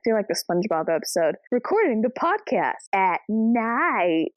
feel like the SpongeBob episode. Recording the podcast at night.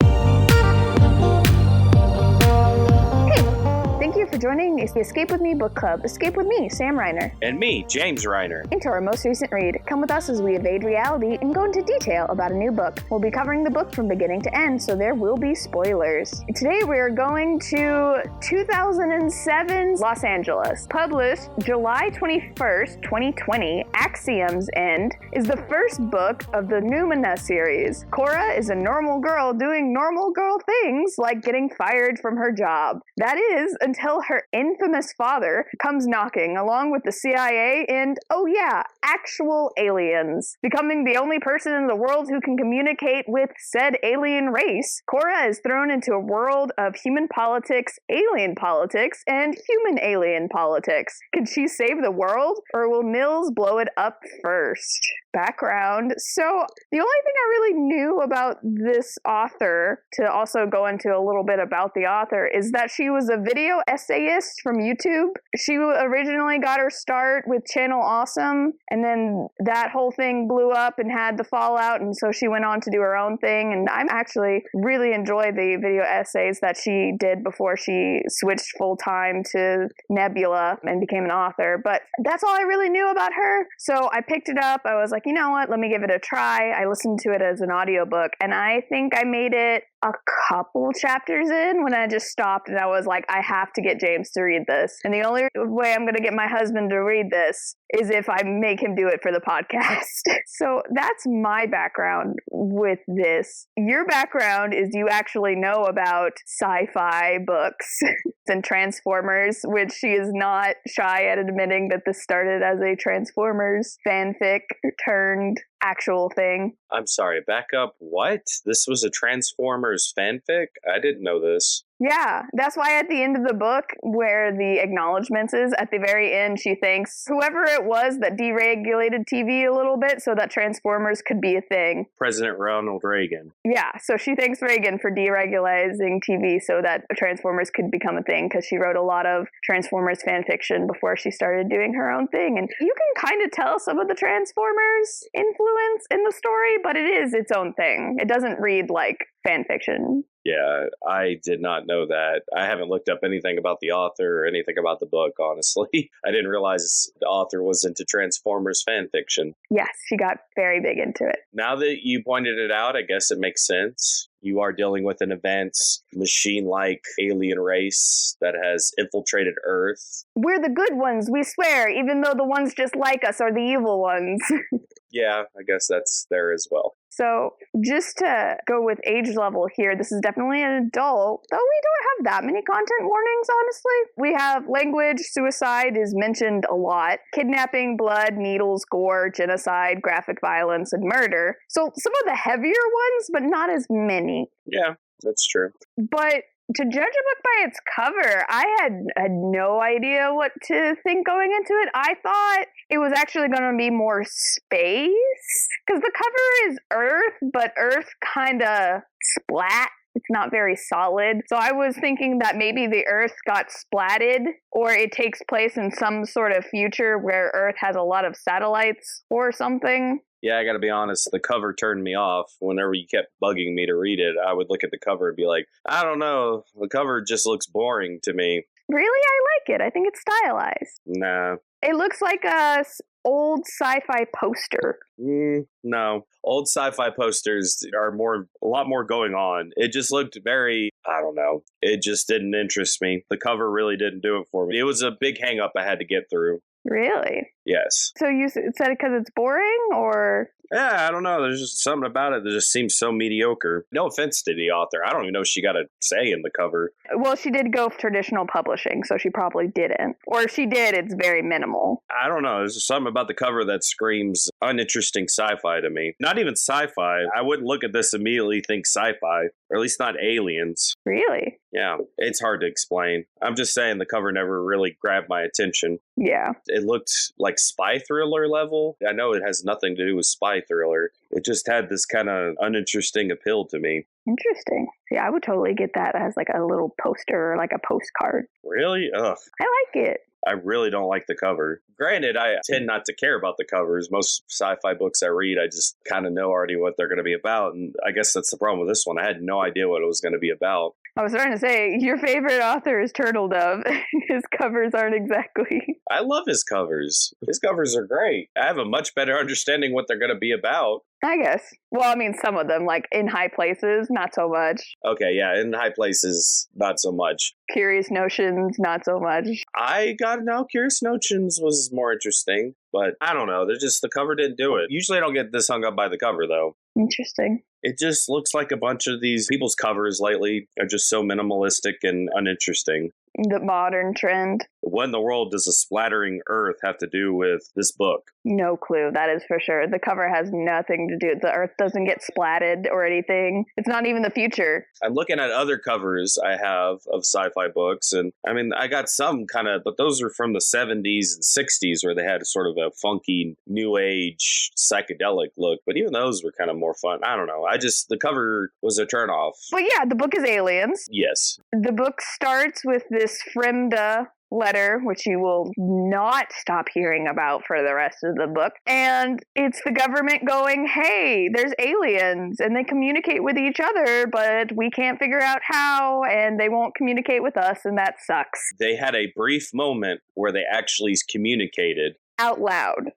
Thank you for joining the Escape With Me Book Club. Escape with me, Sam Reiner. And me, James Reiner. Into our most recent read. Come with us as we evade reality and go into detail about a new book. We'll be covering the book from beginning to end, so there will be spoilers. Today we are going to 2007's Los Angeles. Published July 21st, 2020, Axiom's End is the first book of the Numina series. Cora is a normal girl doing normal girl things like getting fired from her job. That is, until her infamous father comes knocking, along with the CIA and, oh yeah, actual aliens. Becoming the only person in the world who can communicate with said alien race, Cora is thrown into a world of human politics, alien politics, and human alien politics. Can she save the world, or will Mills blow it up first? Background. So the only thing I really knew about this author, to also go into a little bit about the author, is that she was a video essayist from YouTube. She originally got her start with Channel Awesome, and then that whole thing blew up and had the fallout, and so she went on to do her own thing. And I actually really enjoy the video essays that she did before she switched full-time to Nebula and became an author. But that's all I really knew about her. So I picked it up. I was like, you know what, let me give it a try. I listened to it as an audiobook, and I think I made it a couple chapters in when I just stopped and I was like, I have to get James to read this. And the only way I'm going to get my husband to read this is if I make him do it for the podcast. So that's my background with this. Your background is you actually know about sci-fi books and Transformers, which she is not shy at admitting that this started as a Transformers fanfic turned actual thing. I'm sorry, back up. What? This was a Transformers fanfic? I didn't know this. Yeah, that's why at the end of the book, where the acknowledgments is, at the very end, she thanks whoever it was that deregulated TV a little bit so that Transformers could be a thing. President Ronald Reagan. Yeah, so she thanks Reagan for deregulating TV so that Transformers could become a thing, because she wrote a lot of Transformers fan fiction before she started doing her own thing. And you can kind of tell some of the Transformers influence in the story, but it is its own thing. It doesn't read like fan fiction. Yeah, I did not know that. I haven't looked up anything about the author or anything about the book, honestly. I didn't realize the author was into Transformers fan fiction. Yes, she got very big into it. Now that you pointed it out, I guess it makes sense. You are dealing with an advanced machine-like alien race that has infiltrated Earth. We're the good ones, we swear, even though the ones just like us are the evil ones. Yeah, I guess that's there as well. So just to go with age level here, this is definitely an adult, though we don't have that many content warnings, honestly. We have language, suicide is mentioned a lot, kidnapping, blood, needles, gore, genocide, graphic violence, and murder. So some of the heavier ones, but not as many. Yeah, that's true. But to judge a book by its cover, I had no idea what to think going into it. I thought it was actually going to be more space, because the cover is Earth, but Earth kind of splat. It's not very solid. So I was thinking that maybe the Earth got splatted, or it takes place in some sort of future where Earth has a lot of satellites or something. Yeah, I gotta be honest, the cover turned me off. Whenever you kept bugging me to read it, I would look at the cover and be like, I don't know, the cover just looks boring to me. Really? I like it. I think it's stylized. Nah. It looks like a old sci-fi poster. No. Old sci-fi posters are a lot more going on. It just looked very, I don't know. It just didn't interest me. The cover really didn't do it for me. It was a big hang up I had to get through. Really? Yes. So you said it because it's boring, or? Yeah, I don't know. There's just something about it that just seems so mediocre. No offense to the author. I don't even know if she got a say in the cover. Well, she did go traditional publishing, so she probably didn't. Or if she did, it's very minimal. I don't know. There's just something about the cover that screams uninteresting sci-fi to me. Not even sci-fi. I wouldn't look at this immediately think sci-fi, or at least not aliens. Really? Yeah, it's hard to explain. I'm just saying the cover never really grabbed my attention. Yeah. It looked like spy thriller level. I know it has nothing to do with spy thriller. It just had this kind of uninteresting appeal to me. Interesting. Yeah, I would totally get that as like a little poster or like a postcard. Really? Ugh. I like it. I really don't like the cover. Granted, I tend not to care about the covers. Most sci-fi books I read, I just kind of know already what they're going to be about. And I guess that's the problem with this one. I had no idea what it was going to be about. I was starting to say, your favorite author is Turtle Dove. His covers aren't exactly. I love his covers. His covers are great. I have a much better understanding what they're going to be about. I guess. Well, I mean, some of them, like In High Places, not so much. Okay, yeah, In High Places, not so much. Curious Notions, not so much. I got no. Curious Notions was more interesting, but I don't know. The cover didn't do it. Usually I don't get this hung up by the cover, though. Interesting. It just looks like a bunch of these people's covers lately are just so minimalistic and uninteresting. The modern trend. What in the world does a splattering earth have to do with this book? No clue, that is for sure. The cover has nothing to do. The earth doesn't get splatted or anything. It's not even the future. I'm looking at other covers I have of sci-fi books, and I mean, I got some kind of, but those are from the 70s and 60s where they had sort of a funky new age psychedelic look, but even those were kind of more fun. I don't know. The cover was a turnoff. But yeah, the book is aliens. Yes. The book starts with this Fremda letter, which you will not stop hearing about for the rest of the book. And it's the government going, hey, there's aliens and they communicate with each other, but we can't figure out how, and they won't communicate with us, and that sucks. They had a brief moment where they actually communicated out loud,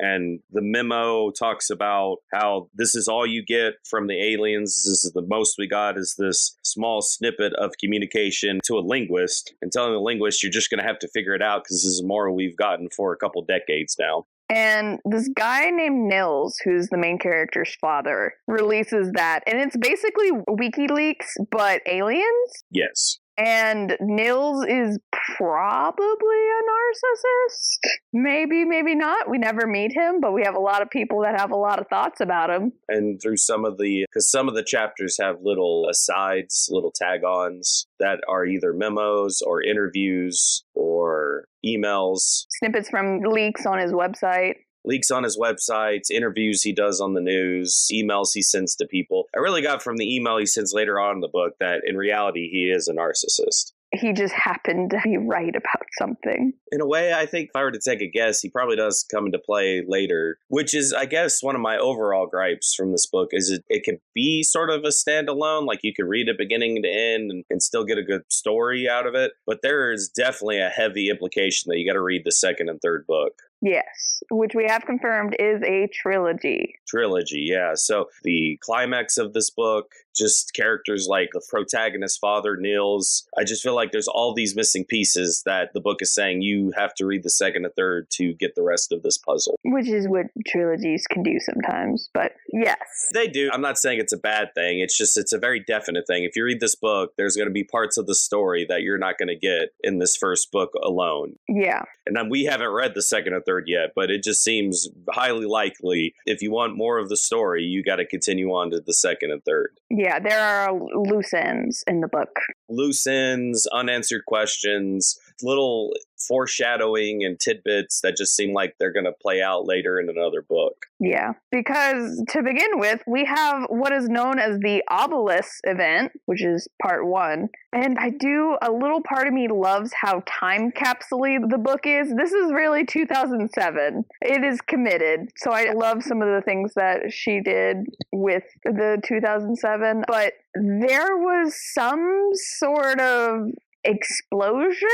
and the memo talks about how this is all you get from the aliens. This is the most we got, is this small snippet of communication to a linguist, and telling the linguist you're just going to have to figure it out because this is more we've gotten for a couple decades now. And this guy named Nils, who's the main character's father, releases that, and it's basically WikiLeaks but aliens. Yes. And Nils is probably a narcissist. Maybe, maybe not. We never meet him, but we have a lot of people that have a lot of thoughts about him. And through because some of the chapters have little asides, little tag-ons that are either memos or interviews or emails. Snippets from leaks on his website. Leaks on his websites, interviews he does on the news, emails he sends to people. I really got from the email he sends later on in the book that in reality he is a narcissist. He just happened to be right about something. In a way, I think if I were to take a guess, he probably does come into play later, which is, I guess, one of my overall gripes from this book is it could be sort of a standalone, like you could read it beginning to end and still get a good story out of it. But there is definitely a heavy implication that you got to read the second and third book. Yes, which we have confirmed is a trilogy. Trilogy, yeah. So the climax of this book, just characters like the protagonist's father, Nils. I just feel like there's all these missing pieces that the book is saying you have to read the second and third to get the rest of this puzzle. Which is what trilogies can do sometimes, but yes. They do. I'm not saying it's a bad thing. It's a very definite thing. If you read this book, there's going to be parts of the story that you're not going to get in this first book alone. Yeah. And then we haven't read the second or third yet, but it just seems highly likely if you want more of the story, you got to continue on to the second and third. Yeah, there are loose ends in the book. Loose ends, unanswered questions, little foreshadowing and tidbits that just seem like they're going to play out later in another book. Yeah, because to begin with, we have what is known as the Obelisk event, which is part 1. And a little part of me loves how time capsule-y the book is. This is really 2007. It is committed. So I love some of the things that she did with the 2007. But there was some sort of explosion,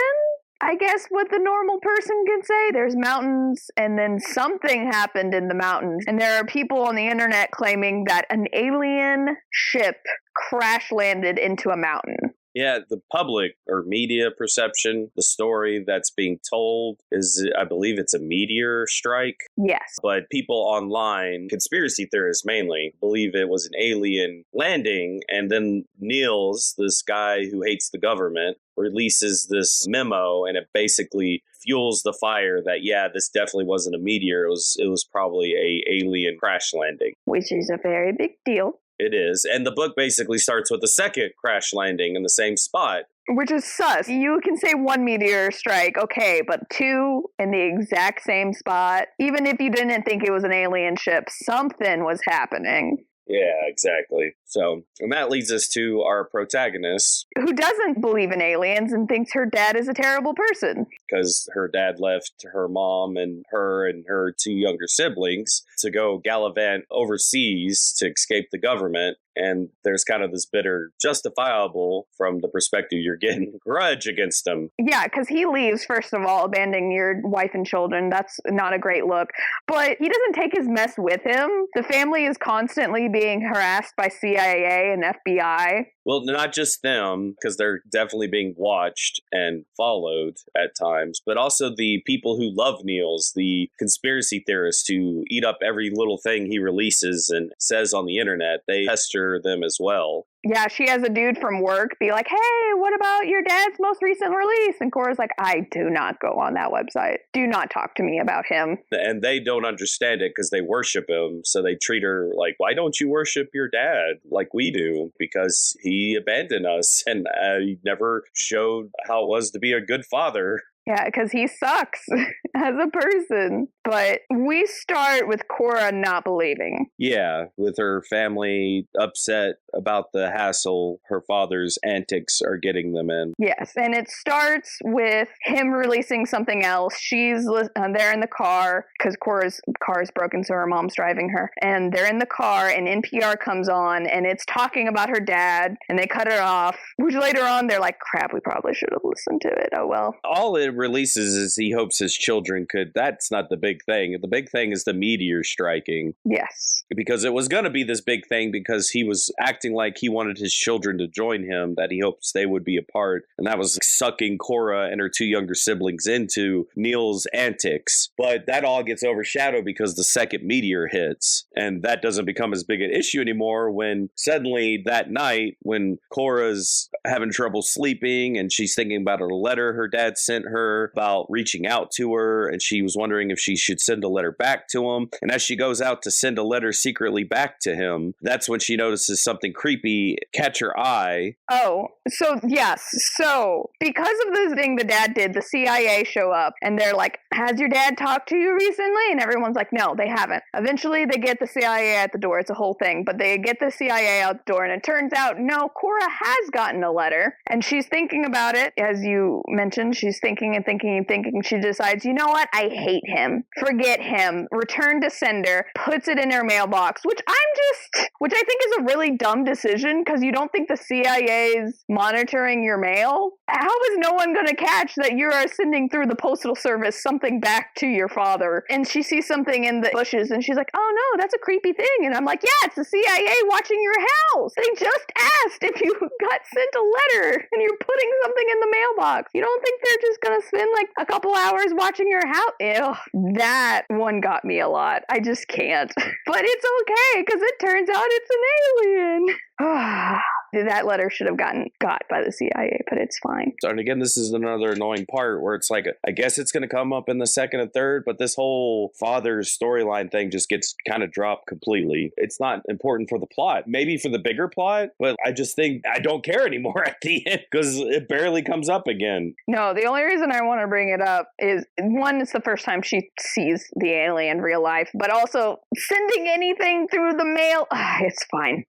I guess what the normal person can say. There's mountains, and then something happened in the mountains. And there are people on the internet claiming that an alien ship crash landed into a mountain. Yeah, the public or media perception, the story that's being told is, I believe it's a meteor strike. Yes. But people online, conspiracy theorists mainly, believe it was an alien landing. And then Nils, this guy who hates the government, releases this memo, and it basically fuels the fire that, yeah, this definitely wasn't a meteor. It was probably a alien crash landing. Which is a very big deal. It is. And the book basically starts with a second crash landing in the same spot. Which is sus. You can say 1 meteor strike, okay, but 2 in the exact same spot. Even if you didn't think it was an alien ship, something was happening. Yeah, exactly. So, and that leads us to our protagonist. Who doesn't believe in aliens and thinks her dad is a terrible person. Because her dad left her mom and her two younger siblings to go gallivant overseas to escape the government. And there's kind of this bitter, justifiable, from the perspective you're getting, grudge against him. Yeah, because he leaves, first of all, abandoning your wife and children. That's not a great look. But he doesn't take his mess with him. The family is constantly being harassed by CIA and FBI. Well, not just them, because they're definitely being watched and followed at times, but also the people who love Niels, the conspiracy theorists who eat up every little thing he releases and says on the internet. They pester them as well. Yeah, she has a dude from work be like, hey, what about your dad's most recent release? And Cora's like, I do not go on that website. Do not talk to me about him. And they don't understand it because they worship him. So they treat her like, why don't you worship your dad like we do? Because he abandoned us and he never showed how it was to be a good father. Yeah, because he sucks as a person. But we start with Cora not believing. Yeah, with her family upset about the hassle her father's antics are getting them in. Yes, and it starts with him releasing something else. She's there in the car because Cora's car is broken, so her mom's driving her. And they're in the car, and NPR comes on, and it's talking about her dad, and they cut it off. Which later on, they're like, crap, we probably should have listened to it. Oh, well. All it releases is he hopes his children could. That's not the big thing. The big thing is the meteor striking. Yes. Because it was going to be this big thing because he was acting like he wanted his children to join him, that he hopes they would be a part. And that was sucking Cora and her two younger siblings into Niels' antics. But that all gets overshadowed because the second meteor hits. And that doesn't become as big an issue anymore when suddenly that night, when Cora's having trouble sleeping and she's thinking about a letter her dad sent her about reaching out to her, and she was wondering if she should send a letter back to him. And as she goes out to send a letter secretly back to him, that's when she notices something creepy catch her eye. Oh, so yes. So because of this thing the dad did, the CIA show up and they're like, has your dad talked to you recently? And everyone's like, no, they haven't. Eventually they get the CIA at the door. It's a whole thing, but they get the CIA out the door, and it turns out, no, Cora has gotten a letter, and she's thinking about it. As you mentioned, she's thinking and thinking and thinking. She decides, you know what? I hate him. Forget him. Return to sender. Puts it in her mailbox, which I think is a really dumb decision because you don't think the CIA is monitoring your mail. How is no one going to catch that you are sending through the postal service something back to your father? And she sees something in the bushes and she's like, oh no, that's a creepy thing. And I'm like, yeah, it's the CIA watching your house. They just asked if you got sent a letter and you're putting something in the mailbox. You don't think they're just going to spend like a couple hours watching your house? Ew, that one got me a lot. I just can't. But it's okay because it turns out it's an alien. That letter should have got by the CIA, but it's fine. And again, this is another annoying part where it's like, I guess it's going to come up in the second and third, but this whole father's storyline thing just gets kind of dropped completely. It's not important for the plot. Maybe for the bigger plot, but I just think I don't care anymore at the end because it barely comes up again. No, the only reason I want to bring it up is, one, it's the first time she sees the alien in real life, but also sending anything through the mail, it's fine.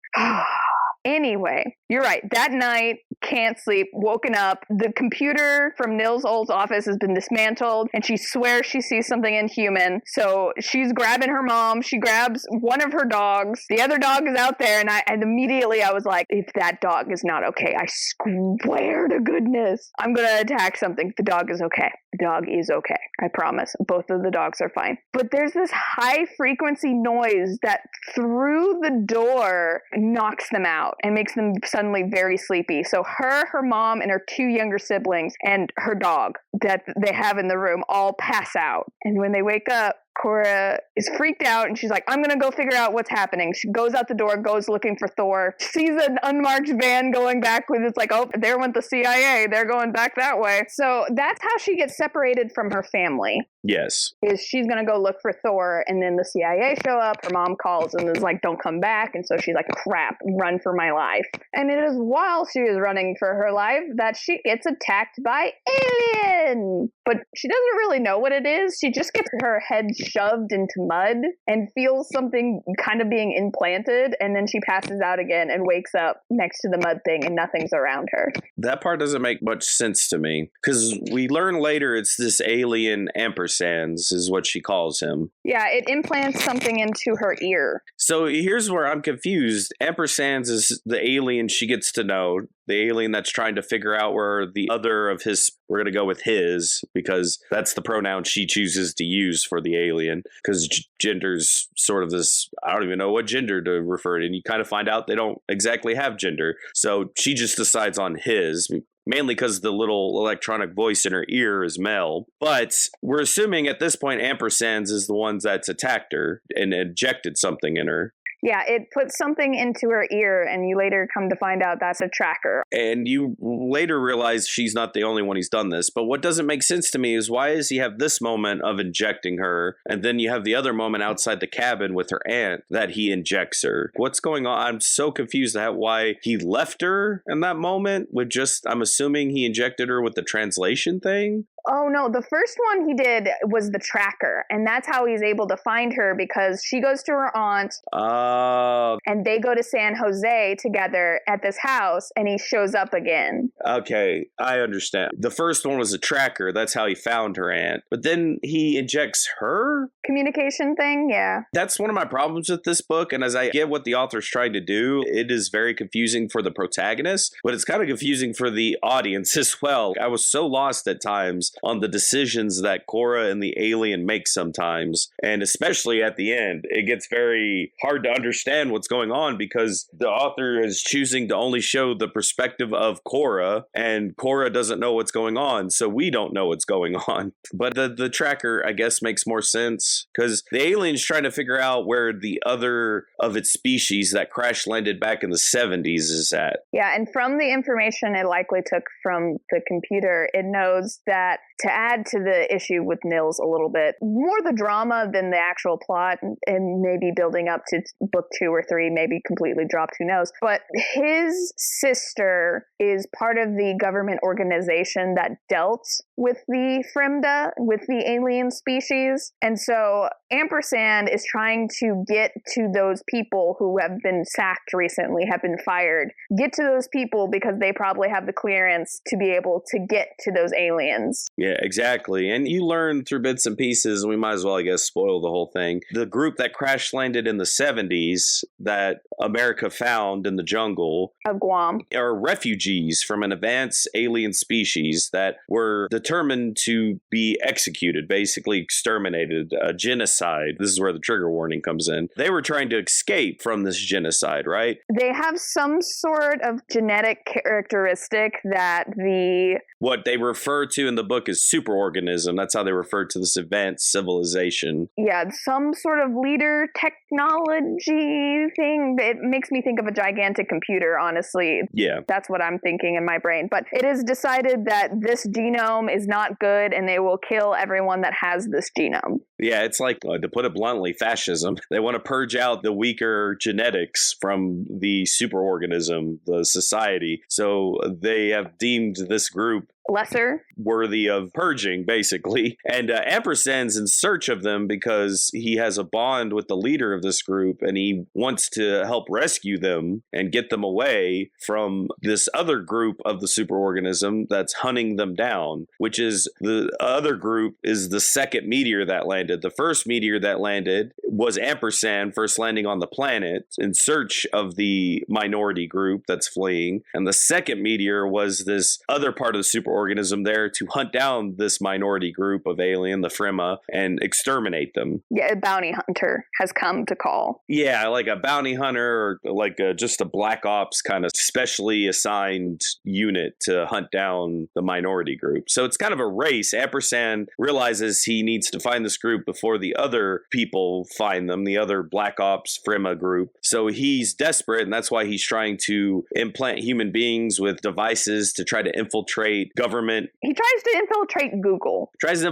Anyway, you're right. That night, can't sleep, woken up. The computer from Niels' old office has been dismantled, and she swears she sees something inhuman. So she's grabbing her mom. She grabs one of her dogs. The other dog is out there, and immediately I was like, if that dog is not okay, I swear to goodness, I'm going to attack something. The dog is okay. The dog is okay. I promise. Both of the dogs are fine. But there's this high-frequency noise that through the door knocks them out and makes them suddenly very sleepy. So her mom, and her two younger siblings, and her dog that they have in the room all pass out. And when they wake up, Cora is freaked out and she's like, I'm going to go figure out what's happening. She goes out the door, goes looking for Thor, sees an unmarked van going back with, it's like, oh, there went the CIA. They're going back that way. So that's how she gets separated from her family. Yes. is she's going to go look for Thor, and then the CIA show up. Her mom calls and is like, don't come back. And so she's like, crap, run for my life. And it is while she is running for her life that she gets attacked by alien. But she doesn't really know what it is. She just gets her head shoved into mud and feels something kind of being implanted. And then she passes out again and wakes up next to the mud thing and nothing's around her. That part doesn't make much sense to me, because we learn later it's this alien ampersands is what she calls him. Yeah, it implants something into her ear. So here's where I'm confused. Ampersands is the alien she gets to know, the alien that's trying to figure out where the other of his, we're going to go with his, because that's the pronoun she chooses to use for the alien, because gender's sort of this, I don't even know what gender to refer to, and you kind of find out they don't exactly have gender. So she just decides on his, mainly because the little electronic voice in her ear is male. But we're assuming at this point ampersands is the one that's attacked her and injected something in her. Yeah, it puts something into her ear, and you later come to find out that's a tracker. And you later realize she's not the only one who's done this. But what doesn't make sense to me is, why does he have this moment of injecting her, and then you have the other moment outside the cabin with her aunt that he injects her? What's going on? I'm so confused at why he left her in that moment with just, I'm assuming he injected her with the translation thing. Oh no, the first one he did was the tracker, and that's how he's able to find her, because she goes to her aunt, and they go to San Jose together at this house, and he shows up again. Okay, I understand. The first one was a tracker, that's how he found her aunt. But then he injects her? Communication thing, yeah. That's one of my problems with this book, and as I get what the author's trying to do, it is very confusing for the protagonist, but it's kind of confusing for the audience as well. I was so lost at times on the decisions that Cora and the alien make sometimes, and especially at the end, it gets very hard to understand what's going on, because the author is choosing to only show the perspective of Cora, and Cora doesn't know what's going on, so we don't know what's going on. But the tracker, I guess, makes more sense, because the alien's trying to figure out where the other of its species that crash landed back in the 70s is at. Yeah, and from the information it likely took from the computer, it knows that, to add to the issue with Nils a little bit, more the drama than the actual plot, and maybe building up to book 2 or 3, maybe completely dropped, who knows. But his sister is part of the government organization that dealt with the Fremda, with the alien species. And so Ampersand is trying to get to those people who have been sacked recently, have been fired. Get to those people because they probably have the clearance to be able to get to those aliens. Yeah, exactly. And you learn through bits and pieces, we might as well, I guess, spoil the whole thing. The group that crash landed in the 70s that America found in the jungle of Guam are refugees from an advanced alien species that were determined to be executed, basically exterminated, a genocide. This is where the trigger warning comes in. They were trying to escape from this genocide, right? They have some sort of genetic characteristic that what they refer to in the book is superorganism. That's how they refer to this advanced civilization. Yeah, some sort of leader technology thing. It makes me think of a gigantic computer, honestly. Yeah. That's what I'm thinking in my brain. But it is decided that this genome is not good, and they will kill everyone that has this genome. Yeah, it's like, to put it bluntly, fascism. They want to purge out the weaker genetics from the superorganism, the society. So they have deemed this group lesser, worthy of purging, basically. And Ampersand's in search of them because he has a bond with the leader of this group, and he wants to help rescue them and get them away from this other group of the superorganism that's hunting them down, which is the other group is the second meteor that landed. The first meteor that landed was Ampersand first landing on the planet in search of the minority group that's fleeing. And the second meteor was this other part of the superorganism there to hunt down this minority group of alien, the Fremma, and exterminate them. Yeah, a bounty hunter has come to call. Yeah, like a bounty hunter, or like just a black ops kind of specially assigned unit to hunt down the minority group. So it's kind of a race. Ampersand realizes he needs to find this group before the other people find them, the other black ops Fremma group. So he's desperate, and that's why he's trying to implant human beings with devices to try to infiltrate government government. He tries to infiltrate Google. Tries to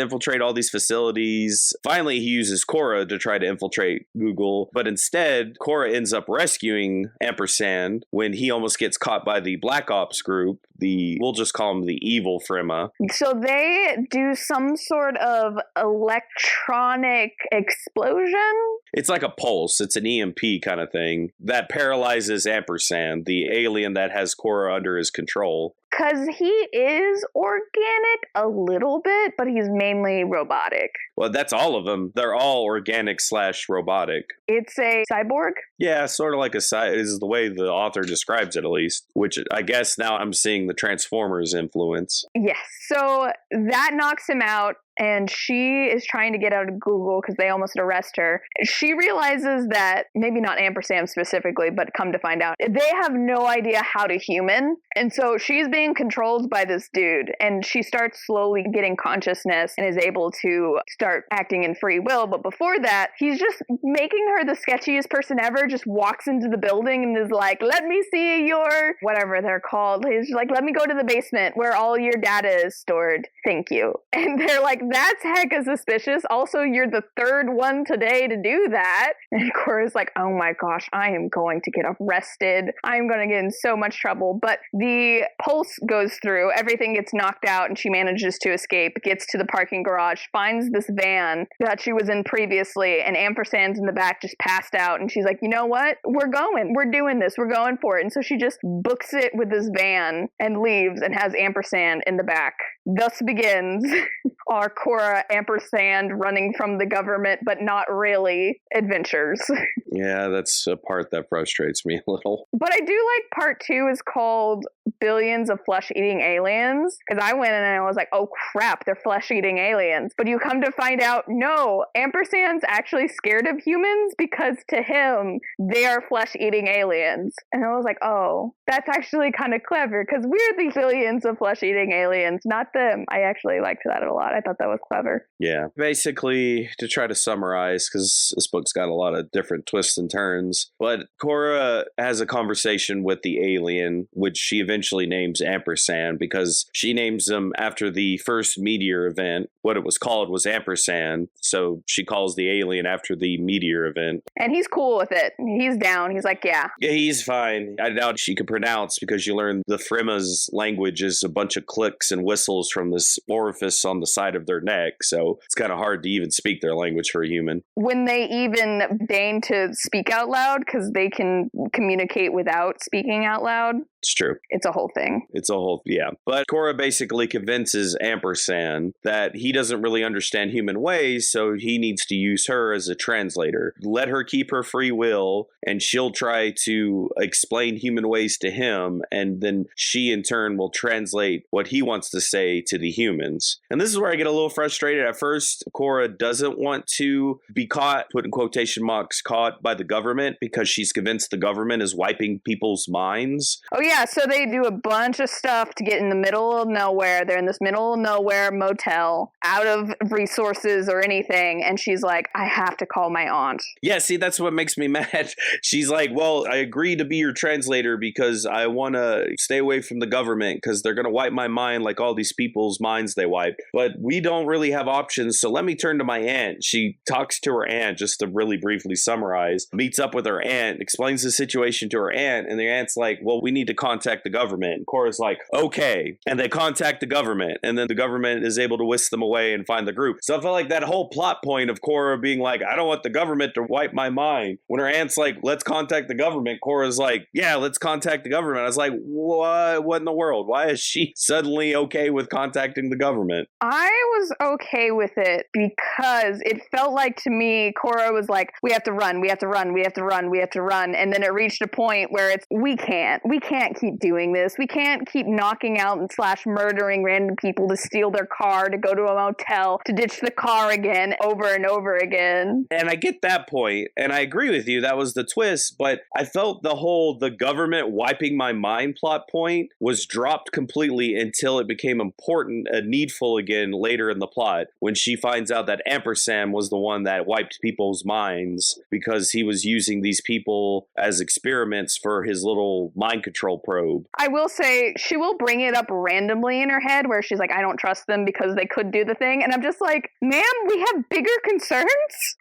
infiltrate all these facilities. Finally, he uses Cora to try to infiltrate Google, but instead, Cora ends up rescuing Ampersand when he almost gets caught by the Black Ops group. We'll just call them the evil Frema. So they do some sort of electronic explosion? It's like a pulse. It's an EMP kind of thing that paralyzes Ampersand, the alien that has Cora under his control. Because he is organic a little bit, but he's mainly robotic. Well, that's all of them. They're all organic/robotic. It's a cyborg? Yeah, sort of like is the way the author describes it, at least. Which I guess now I'm seeing the Transformers influence. Yes. So that knocks him out. And she is trying to get out of Google because they almost arrest her. She realizes that, maybe not Ampersand specifically, but come to find out, they have no idea how to human. And so she's being controlled by this dude. And she starts slowly getting consciousness and is able to start acting in free will. But before that, he's just making her the sketchiest person ever, just walks into the building and is like, let me see your, whatever they're called. He's like, let me go to the basement where all your data is stored. Thank you. And they're like, that's hecka suspicious. Also, you're the third one today to do that. And Cora's like, oh my gosh, I am going to get arrested. I'm going to get in so much trouble. But the pulse goes through, everything gets knocked out, and she manages to escape, gets to the parking garage, finds this van that she was in previously, and Ampersand's in the back just passed out. And she's like, you know what? We're doing this. We're going for it. And so she just books it with this van and leaves and has Ampersand in the back. Thus begins our Cora Ampersand running from the government, but not really adventures. Yeah, that's a part that frustrates me a little. But I do like part 2 is called Billions of Flesh-Eating Aliens, because I went in and I was like, oh crap, they're flesh-eating aliens. But you come to find out, no, Ampersand's actually scared of humans because to him, they are flesh-eating aliens. And I was like, oh, that's actually kind of clever, because we're the billions of flesh-eating aliens, not them. I actually liked that a lot. I thought that was clever. Yeah. Basically, to try to summarize, because this book's got a lot of different twists and turns, but Cora has a conversation with the alien, which she eventually names Ampersand, because she names him after the first meteor event. What it was called was Ampersand, so she calls the alien after the meteor event. And he's cool with it. He's down. He's like, yeah. Yeah, he's fine. I doubt she could pronounce, because you learn the Frema's language is a bunch of clicks and whistles from this orifice on the side of their neck, so it's kind of hard to even speak their language for a human. When they even deign to speak out loud, because they can communicate without speaking out loud. It's true. It's a whole thing. Yeah. But Cora basically convinces Ampersand that he doesn't really understand human ways, so he needs to use her as a translator. Let her keep her free will, and she'll try to explain human ways to him, and then she in turn will translate what he wants to say to the humans. And this is where I get a little frustrated. At first, Cora doesn't want to be caught, put in quotation marks, caught by the government, because she's convinced the government is wiping people's minds. Oh yeah, so they do a bunch of stuff to get in the middle of nowhere. They're in this middle of nowhere motel, out of resources or anything, and she's like, I have to call my aunt. Yeah, see, that's what makes me mad. She's like, well, I agree to be your translator because I want to stay away from the government because they're going to wipe my mind like all these people's minds they wiped. But we don't really have options, so let me turn to my aunt. She talks to her aunt, just to really briefly summarize, meets up with her aunt, explains the situation to her aunt, and the aunt's like, well, we need to contact the government. And Cora's like, okay. And they contact the government, and then the government is able to whisk them away and find the group. So I felt like that whole plot point of Cora being like, I don't want the government to wipe my mind. When her aunt's like, let's contact the government, Cora's like, yeah, let's contact the government. I was like, what in the world? Why is she suddenly okay with contacting the government? I was okay with it because it felt like to me, Cora was like, we have to run. And then it reached a point where it's, we can't keep doing this. We can't keep knocking out and / murdering random people to steal their car, to go to a motel, to ditch the car again over and over again. And I get that point, and I agree with you. That was the twist, but I felt the government wiping my mind plot point was dropped completely until it became important and needful again later in the plot, when she finds out that Ampersand was the one that wiped people's minds because he was using these people as experiments for his little mind control probe. I will say she will bring it up randomly in her head where she's like, I don't trust them because they could do the thing. And I'm just like, ma'am, we have bigger concerns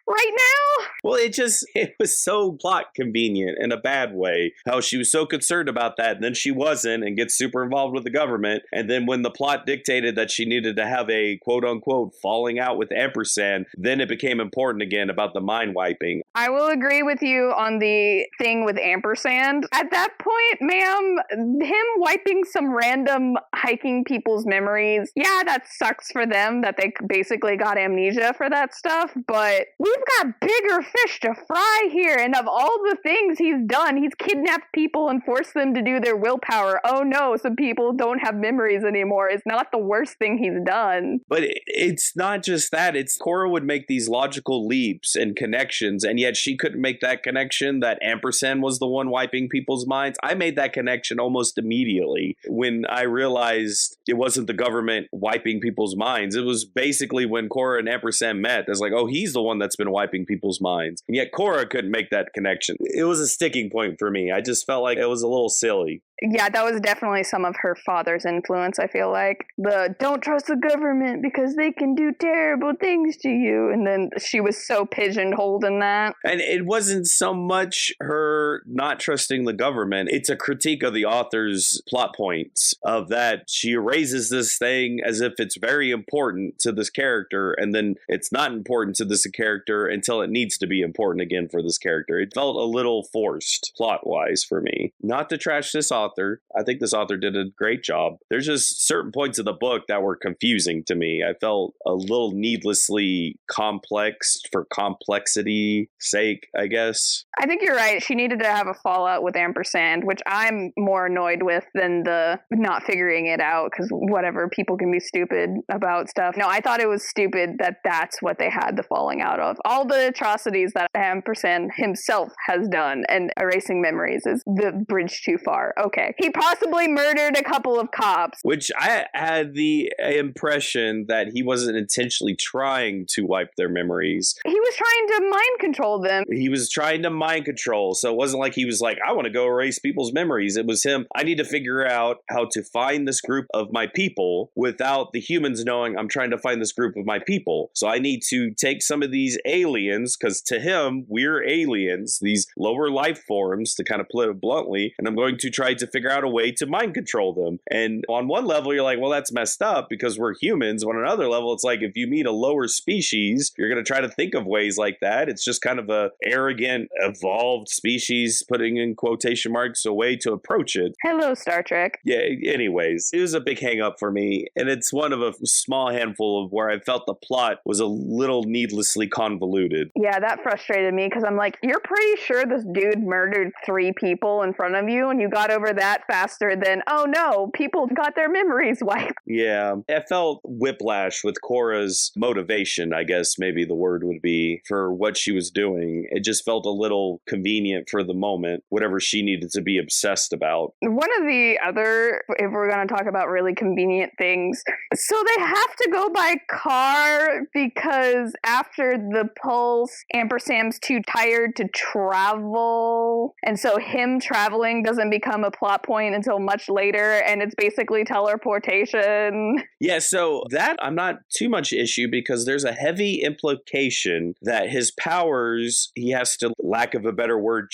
right now. Well, it was so plot convenient in a bad way. How she was so concerned about that, and then she wasn't, and gets super involved with the government. And then when the plot dictated that she needed to have a quote unquote falling out with Ampersand, then it became important again about the mind wiping. I will agree with you on the thing with Ampersand. At that point, ma'am, him wiping some random hiking people's memories, yeah, that sucks for them that they basically got amnesia for that stuff, but we've got bigger fish to fry here, and of all the things he's done, he's kidnapped people and forced them to do their willpower. Oh no, some people don't have memories anymore. It's not the worst thing he's done. But it's not just that. It's Cora would make these logical leaps and connections, and yet she couldn't make that connection that Ampersand was the one wiping people's minds. I made that connection almost immediately when I realized it wasn't the government wiping people's minds. It was basically when Cora and Ampersand met. It's like, oh, he's the one that's been wiping people's minds. And yet Cora couldn't make that connection. It was a sticking point for me. I just felt like it was a little silly. Yeah, that was definitely some of her father's influence, I feel like. The don't trust the government because they can do terrible things to you. And then she was so pigeonholed in that. And it wasn't so much her not trusting the government. It's a critique of the author's plot points of that she raises this thing as if it's very important to this character. And then it's not important to this character until it needs to be important again for this character. It felt a little forced plot-wise for me. Not to trash this author. I think this author did a great job. There's just certain points of the book that were confusing to me. I felt a little needlessly complex for complexity sake, I guess. I think you're right. She needed to have a fallout with Ampersand, which I'm more annoyed with than the not figuring it out, because whatever, people can be stupid about stuff. No, I thought it was stupid that that's what they had the falling out of. All the atrocities that Ampersand himself has done and erasing memories is the bridge too far. Okay. He possibly murdered a couple of cops. Which I had the impression that he wasn't intentionally trying to wipe their memories. He was trying to mind control them. He was trying to mind control. So it wasn't like he was like, I want to go erase people's memories. It was him. I need to figure out how to find this group of my people without the humans knowing I'm trying to find this group of my people. So I need to take some of these aliens, because to him, we're aliens, these lower life forms, to kind of put it bluntly, and I'm going to try to figure out a way to mind control them. And on one level, you're like, well, that's messed up because we're humans. On another level, it's like if you meet a lower species, you're going to try to think of ways like that. It's just kind of a arrogant, evolved species, putting in quotation marks, a way to approach it. Hello, Star Trek. Yeah, anyways, it was a big hang up for me. And it's one of a small handful of where I felt the plot was a little needlessly convoluted. Yeah, that frustrated me because I'm like, you're pretty sure this dude murdered 3 people in front of you and you got over that faster than, oh no, people got their memories wiped. Yeah, I felt whiplash with Cora's motivation, I guess maybe the word would be, for what she was doing. It just felt a little convenient for the moment, whatever she needed to be obsessed about. One of the other, if we're going to talk about really convenient things, so they have to go by car because after the pulse, Ampersand's too tired to travel, and so him traveling doesn't become a plot point until much later, and it's basically teleportation. Yeah, so that I'm not too much issue because there's a heavy implication that his powers, he has to, lack of a better word,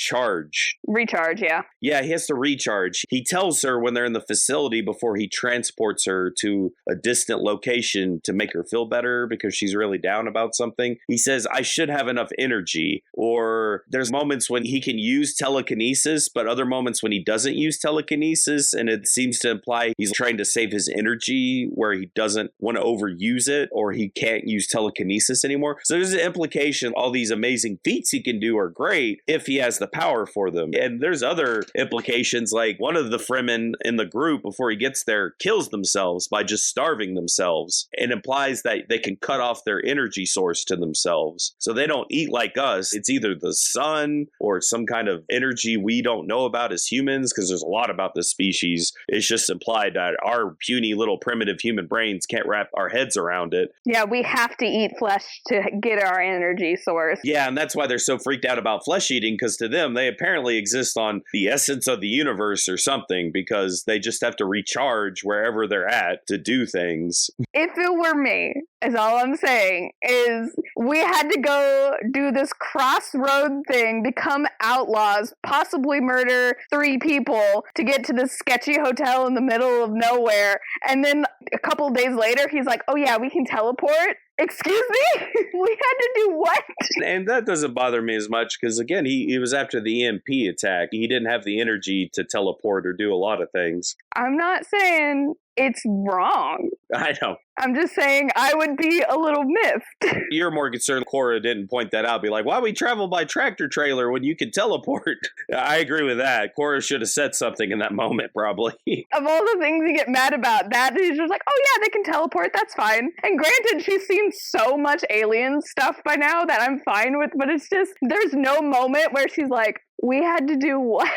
Recharge, yeah. Yeah, he has to recharge. He tells her when they're in the facility before he transports her to a distant location to make her feel better because she's really down about something. He says, I should have enough energy. Or there's moments when he can use telekinesis, but other moments when he doesn't use telekinesis, and it seems to imply he's trying to save his energy where he doesn't want to overuse it, or he can't use telekinesis anymore. So there's an implication all these amazing feats he can do are great if he has the power for them. And there's other implications, like one of the Fremen in the group before he gets there kills themselves by just starving themselves. It implies that they can cut off their energy source to themselves. So they don't eat like us. It's either the sun or some kind of energy we don't know about as humans, because there's a a lot about this species. It's just implied that our puny little primitive human brains can't wrap our heads around it. Yeah, we have to eat flesh to get our energy source. Yeah, and that's why they're so freaked out about flesh eating, because to them, they apparently exist on the essence of the universe or something, because they just have to recharge wherever they're at to do things. If it were me, is all I'm saying, is we had to go do this crossroad thing, become outlaws, possibly murder 3 people to get to this sketchy hotel in the middle of nowhere, and then a couple days later, he's like, oh yeah, we can teleport? Excuse me? We had to do what? And that doesn't bother me as much because, again, he was after the EMP attack. He didn't have the energy to teleport or do a lot of things. I'm not saying it's wrong. I know. I'm just saying I would be a little miffed. You're more concerned Cora didn't point that out. Be like, why we travel by tractor trailer when you can teleport? I agree with that. Cora should have said something in that moment, probably. Of all the things you get mad about, that is just like, oh yeah, they can teleport, that's fine. And granted, she's seen so much alien stuff by now that I'm fine with, but it's just, there's no moment where she's like, we had to do what?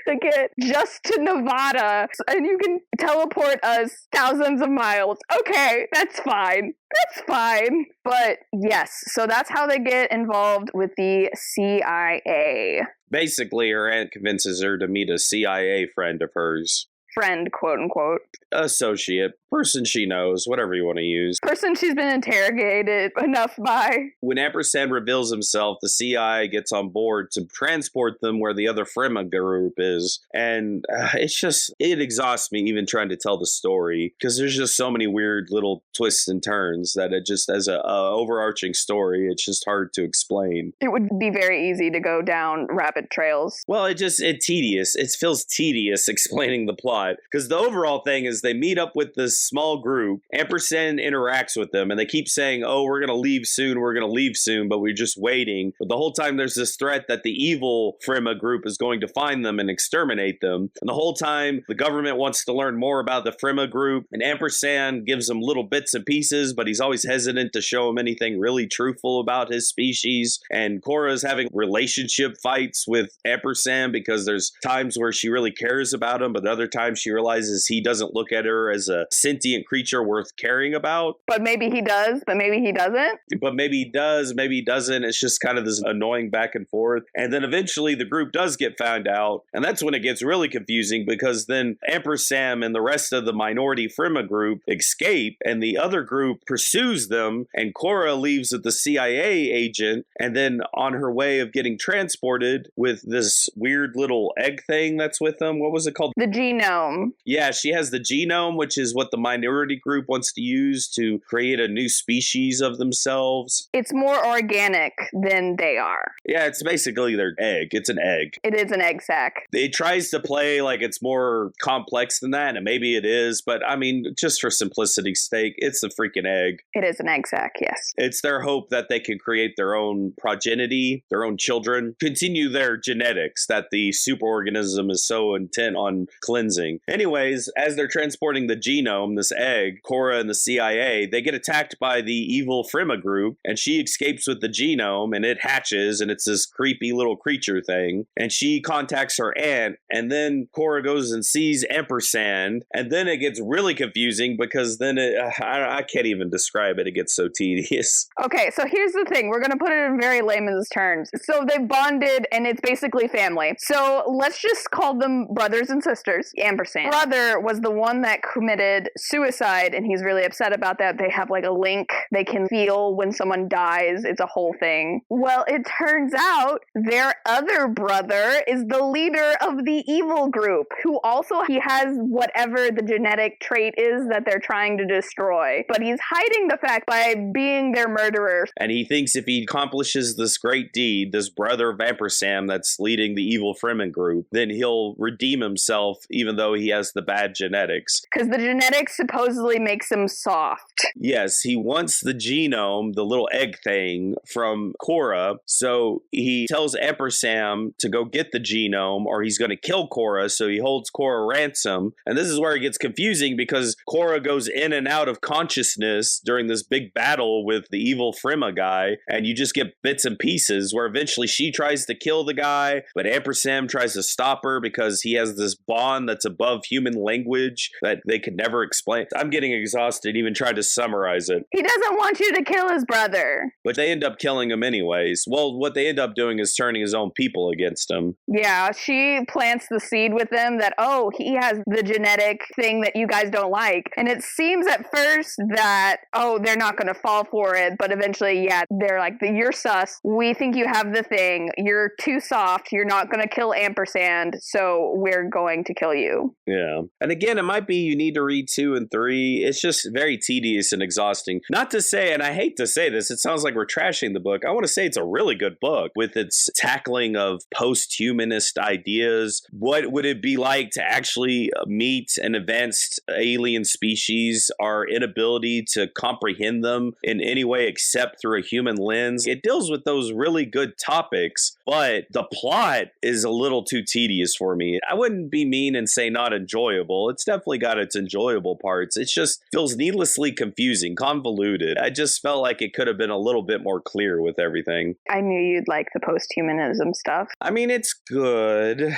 To get just to Nevada, and you can teleport us thousands of miles. Okay, that's fine. That's fine. But yes, so that's how they get involved with the CIA. Basically, her aunt convinces her to meet a CIA friend of hers. Friend, quote unquote. Associate, person she knows, whatever you want to use. Person she's been interrogated enough by. When Ampersand reveals himself, the CIA gets on board to transport them where the other Frema group is. And it exhausts me even trying to tell the story because there's just so many weird little twists and turns that it just, as a overarching story, it's just hard to explain. It would be very easy to go down rabbit trails. Well, it feels tedious explaining the plot because the overall thing is they meet up with this small group. Ampersand interacts with them and they keep saying, oh, we're going to leave soon, but we're just waiting. But the whole time there's this threat that the evil Frema group is going to find them and exterminate them. And the whole time the government wants to learn more about the Frema group, and Ampersand gives them little bits and pieces, but he's always hesitant to show them anything really truthful about his species. And Cora's having relationship fights with Ampersand because there's times where she really cares about him, but other times she realizes he doesn't look at her as a sentient creature worth caring about. But maybe he does, but maybe he doesn't. But maybe he does, maybe he doesn't. It's just kind of this annoying back and forth. And then eventually the group does get found out. And that's when it gets really confusing because then Ampersand and the rest of the minority Frema group escape and the other group pursues them. And Cora leaves with the CIA agent and then on her way of getting transported with this weird little egg thing that's with them. What was it called? The genome. Yeah, she has the genome, which is what the minority group wants to use to create a new species of themselves. It's more organic than they are. Yeah, it's basically their egg. It's an egg. It is an egg sac. It tries to play like it's more complex than that, and maybe it is, but I mean, just for simplicity's sake, it's a freaking egg. It is an egg sac, yes. It's their hope that they can create their own progeny, their own children, continue their genetics that the superorganism is so intent on cleansing. Anyways, as they're transporting the genome, this egg, Cora and the CIA, they get attacked by the evil Frema group, and she escapes with the genome, and it hatches, and it's this creepy little creature thing, and she contacts her aunt, and then Cora goes and sees Ampersand, and then it gets really confusing because then I can't even describe it. It gets so tedious. Okay, so here's the thing. We're going to put it in very layman's terms. So they bonded, and it's basically family. So let's just call them brothers and sisters. Ampersand. Brother was the one that committed suicide, and he's really upset about that. They have like a link. They can feel when someone dies. It's a whole thing. Well, it turns out their other brother is the leader of the evil group, who also he has whatever the genetic trait is that they're trying to destroy. But he's hiding the fact by being their murderer. And he thinks if he accomplishes this great deed, this brother of Ampersand that's leading the evil Fremen group, then he'll redeem himself even though he has the bad genetics. Because the genetics like supposedly makes him soft. Yes, he wants the genome, the little egg thing from Cora. So he tells Emperor Sam to go get the genome or he's going to kill Cora. So he holds Cora ransom. And this is where it gets confusing because Cora goes in and out of consciousness during this big battle with the evil Frima guy. And you just get bits and pieces where eventually she tries to kill the guy, but Emperor Sam tries to stop her because he has this bond that's above human language that they could never explain. I'm getting exhausted even trying to summarize it. He doesn't want you to kill his brother. But they end up killing him anyways. Well, what they end up doing is turning his own people against him. Yeah, she plants the seed with him that, oh, he has the genetic thing that you guys don't like. And it seems at first that, oh, they're not going to fall for it. But eventually, yeah, they're like, you're sus. We think you have the thing. You're too soft. You're not going to kill Ampersand. So we're going to kill you. Yeah. And again, it might be you need to read 2 and 3. It's just very tedious and exhausting. Not to say, and I hate to say this, it sounds like we're trashing the book. I want to say it's a really good book with its tackling of post-humanist ideas. What would it be like to actually meet an advanced alien species, our inability to comprehend them in any way except through a human lens? It deals with those really good topics, but the plot is a little too tedious for me. I wouldn't be mean and say not enjoyable. It's definitely got its enjoyable parts. It just feels needlessly confusing, convoluted. I just felt like it could have been a little bit more clear with everything. I knew you'd like the post-humanism stuff. I mean, it's good.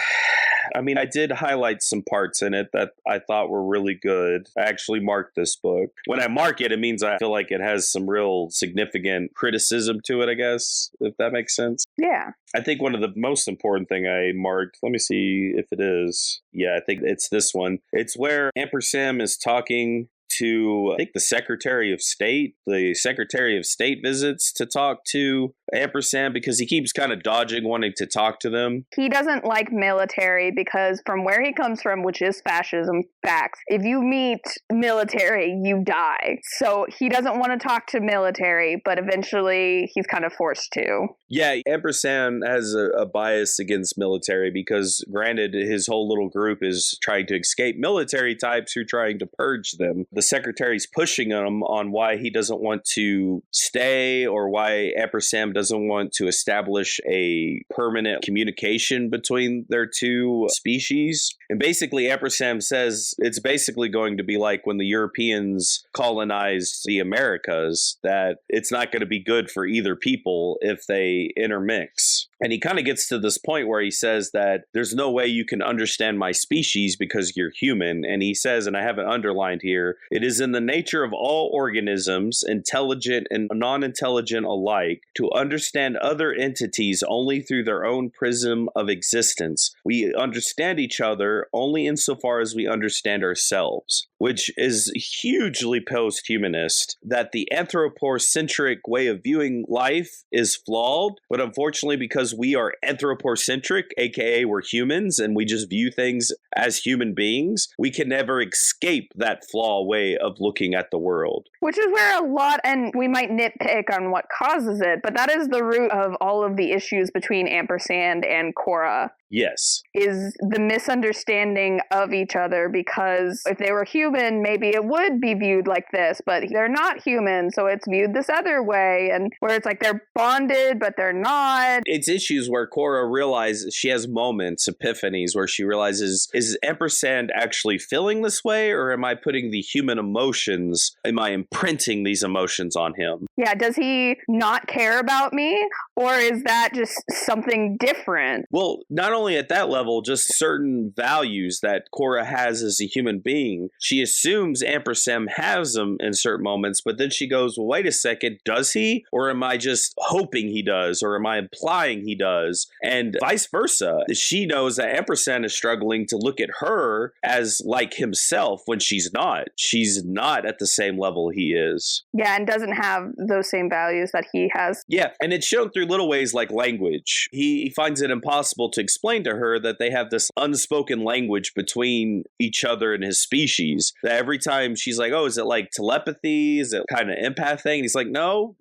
I mean, I did highlight some parts in it that I thought were really good. I actually marked this book. When I mark it, it means I feel like it has some real significant criticism to it, I guess, if that makes sense. Yeah. I think one of the most important thing I marked, let me see if it is. Yeah, I think it's this one. It's where Emperor Sam is talking to, I think, the Secretary of State. The Secretary of State visits to talk to Emperor Sam because he keeps kind of dodging wanting to talk to them. He doesn't like military because from where he comes from, which is fascism, facts, if you meet military, you die. So he doesn't want to talk to military, but eventually he's kind of forced to. Yeah, Emperor Sam has a bias against military because, granted, his whole little group is trying to escape military types who are trying to purge them. The secretary's pushing him on why he doesn't want to stay or why Emperor Sam doesn't want to establish a permanent communication between their two species. And basically, Emperor Sam says it's basically going to be like when the Europeans colonized the Americas, that it's not going to be good for either people if they intermix. And he kind of gets to this point where he says that there's no way you can understand my species because you're human. And he says, and I have it underlined here, it is in the nature of all organisms, intelligent and non-intelligent alike, to understand other entities only through their own prism of existence. We understand each other only insofar as we understand ourselves, which is hugely post-humanist, that the anthropocentric way of viewing life is flawed, but unfortunately because we are anthropocentric, aka we're humans, and we just view things as human beings, we can never escape that flaw way of looking at the world. Which is where a lot, and we might nitpick on what causes it, but that is the root of all of the issues between Ampersand and Cora. Yes. Is the misunderstanding of each other, because if they were human, maybe it would be viewed like this, but they're not human, so it's viewed this other way, and where it's like they're bonded, but they're not. It's issues where Cora realizes, she has moments, epiphanies, where she realizes, is Ampersand actually feeling this way, or am I putting the human emotions, am I imprinting these emotions on him? Yeah, does he not care about me, or is that just something different? Well, not only at that level, just certain values that Cora has as a human being. She assumes Ampersand has them in certain moments, but then she goes, well, wait a second, does he? Or am I just hoping he does? Or am I implying he does? And vice versa. She knows that Ampersand is struggling to look at her as like himself when she's not. She's not at the same level he is. Yeah, and doesn't have those same values that he has. Yeah, and it's shown through little ways like language. He finds it impossible to explain to her that they have this unspoken language between each other and his species. species. That every time she's like, oh, is it like telepathy? Is it kind of empath thing? And he's like, no,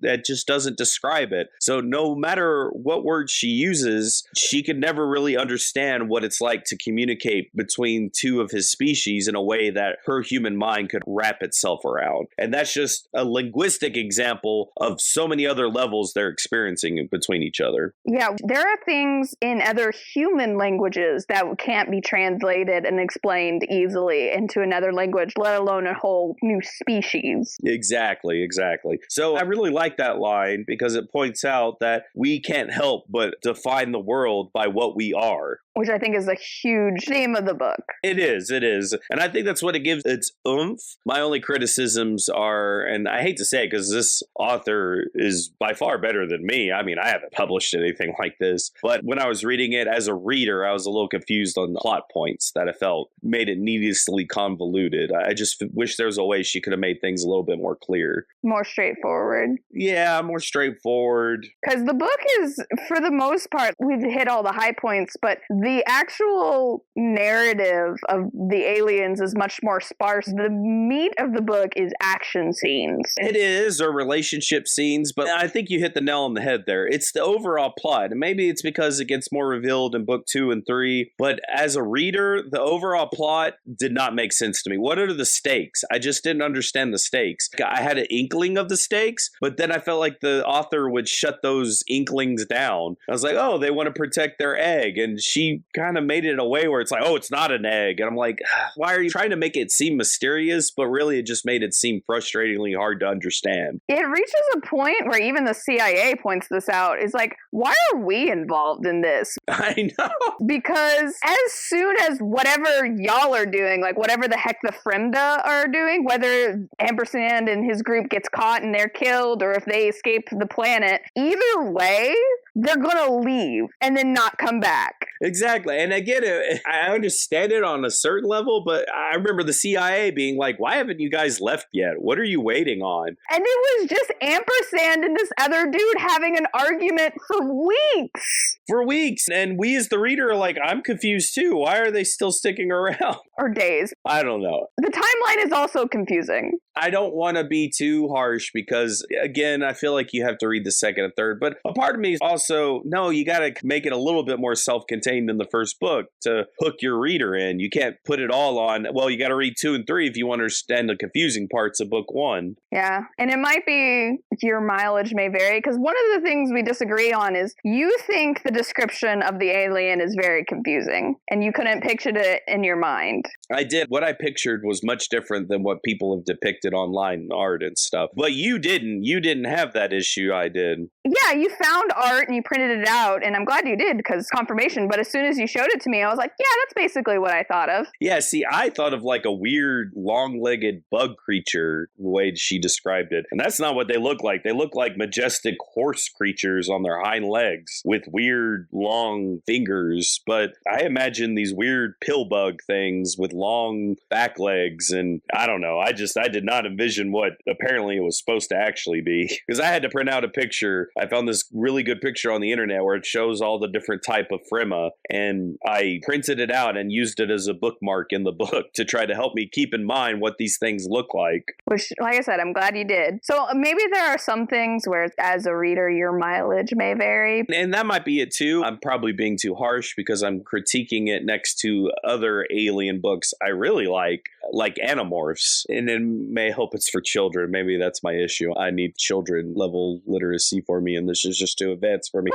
that just doesn't describe it. So no matter what word she uses, she could never really understand what it's like to communicate between two of his species in a way that her human mind could wrap itself around. And that's just a linguistic example of so many other levels they're experiencing between each other. Yeah, there are things in other human languages that can't be translated and explained easily into another language, let alone a whole new species. Exactly. So I really like that line because it points out that we can't help but define the world by what we are. Which I think is a huge theme of the book. It is. And I think that's what it gives its oomph. My only criticisms are, and I hate to say it because this author is by far better than me. I mean, I haven't published anything like this. But when I was reading it as a reader, I was a little confused on the plot points that I felt made it needlessly convoluted. I just wish there was a way she could have made things a little bit more clear. More straightforward. Yeah, more straightforward. Because the book is, for the most part, we've hit all the high points, but the actual narrative of the aliens is much more sparse. The meat of the book is action scenes. It is, or relationship scenes, but I think you hit the nail on the head there. It's the overall plot, and maybe it's because it gets more revealed in book 2 and 3, but as a reader, the overall plot did not make sense to me. What are the stakes? I just didn't understand the stakes. I had an inkling of the stakes, but then I felt like the author would shut those inklings down. I was like, oh, they want to protect their egg, and she kind of made it in a way where it's like, oh, it's not an egg. And I'm like, why are you trying to make it seem mysterious? But really, it just made it seem frustratingly hard to understand. It reaches a point where even the CIA points this out. It's like, why are we involved in this? I know. Because as soon as whatever y'all are doing, like whatever the heck the Fremda are doing, whether Ampersand and his group gets caught and they're killed, or if they escape the planet, either way, they're gonna leave and then not come back. Exactly. And I get it. I understand it on a certain level, but I remember the CIA being like, why haven't you guys left yet? What are you waiting on? And it was just Ampersand and this other dude having an argument for weeks. For weeks. And we as the reader are like, I'm confused too. Why are they still sticking around? Or days. I don't know. The timeline is also confusing. I don't want to be too harsh because, again, I feel like you have to read the second and third. But a part of me is also, no, you got to make it a little bit more self-contained in the first book to hook your reader in. You can't put it all on, well, you got to read 2 and 3 if you want to understand the confusing parts of book 1. Yeah. And it might be your mileage may vary because one of the things we disagree on is you think the description of the alien is very confusing and you couldn't picture it in your mind. I did. What I pictured was much different than what people have depicted online in art and stuff. But you didn't. You didn't have that issue. I did. Yeah, you found art and you printed it out, and I'm glad you did because confirmation. But as soon as you showed it to me, I was like, yeah, that's basically what I thought of. Yeah, see, I thought of like a weird long-legged bug creature, the way she described it. And that's not what they look like. They look like majestic horse creatures on their hind legs with weird long fingers. But I imagine these weird pill bug things with long back legs, and I don't know. I did not envision what apparently it was supposed to actually be because I had to print out a picture. I found this really good picture on the internet where it shows all the different type of Frema, and I printed it out and used it as a bookmark in the book to try to help me keep in mind what these things look like. Which, like I said, I'm glad you did. So maybe there are some things where as a reader, your mileage may vary. And that might be it too. I'm probably being too harsh because I'm critiquing it next to other alien books I really like Animorphs. And it may help it's for children. Maybe that's my issue. I need children level literacy for me, and this is just too advanced for me.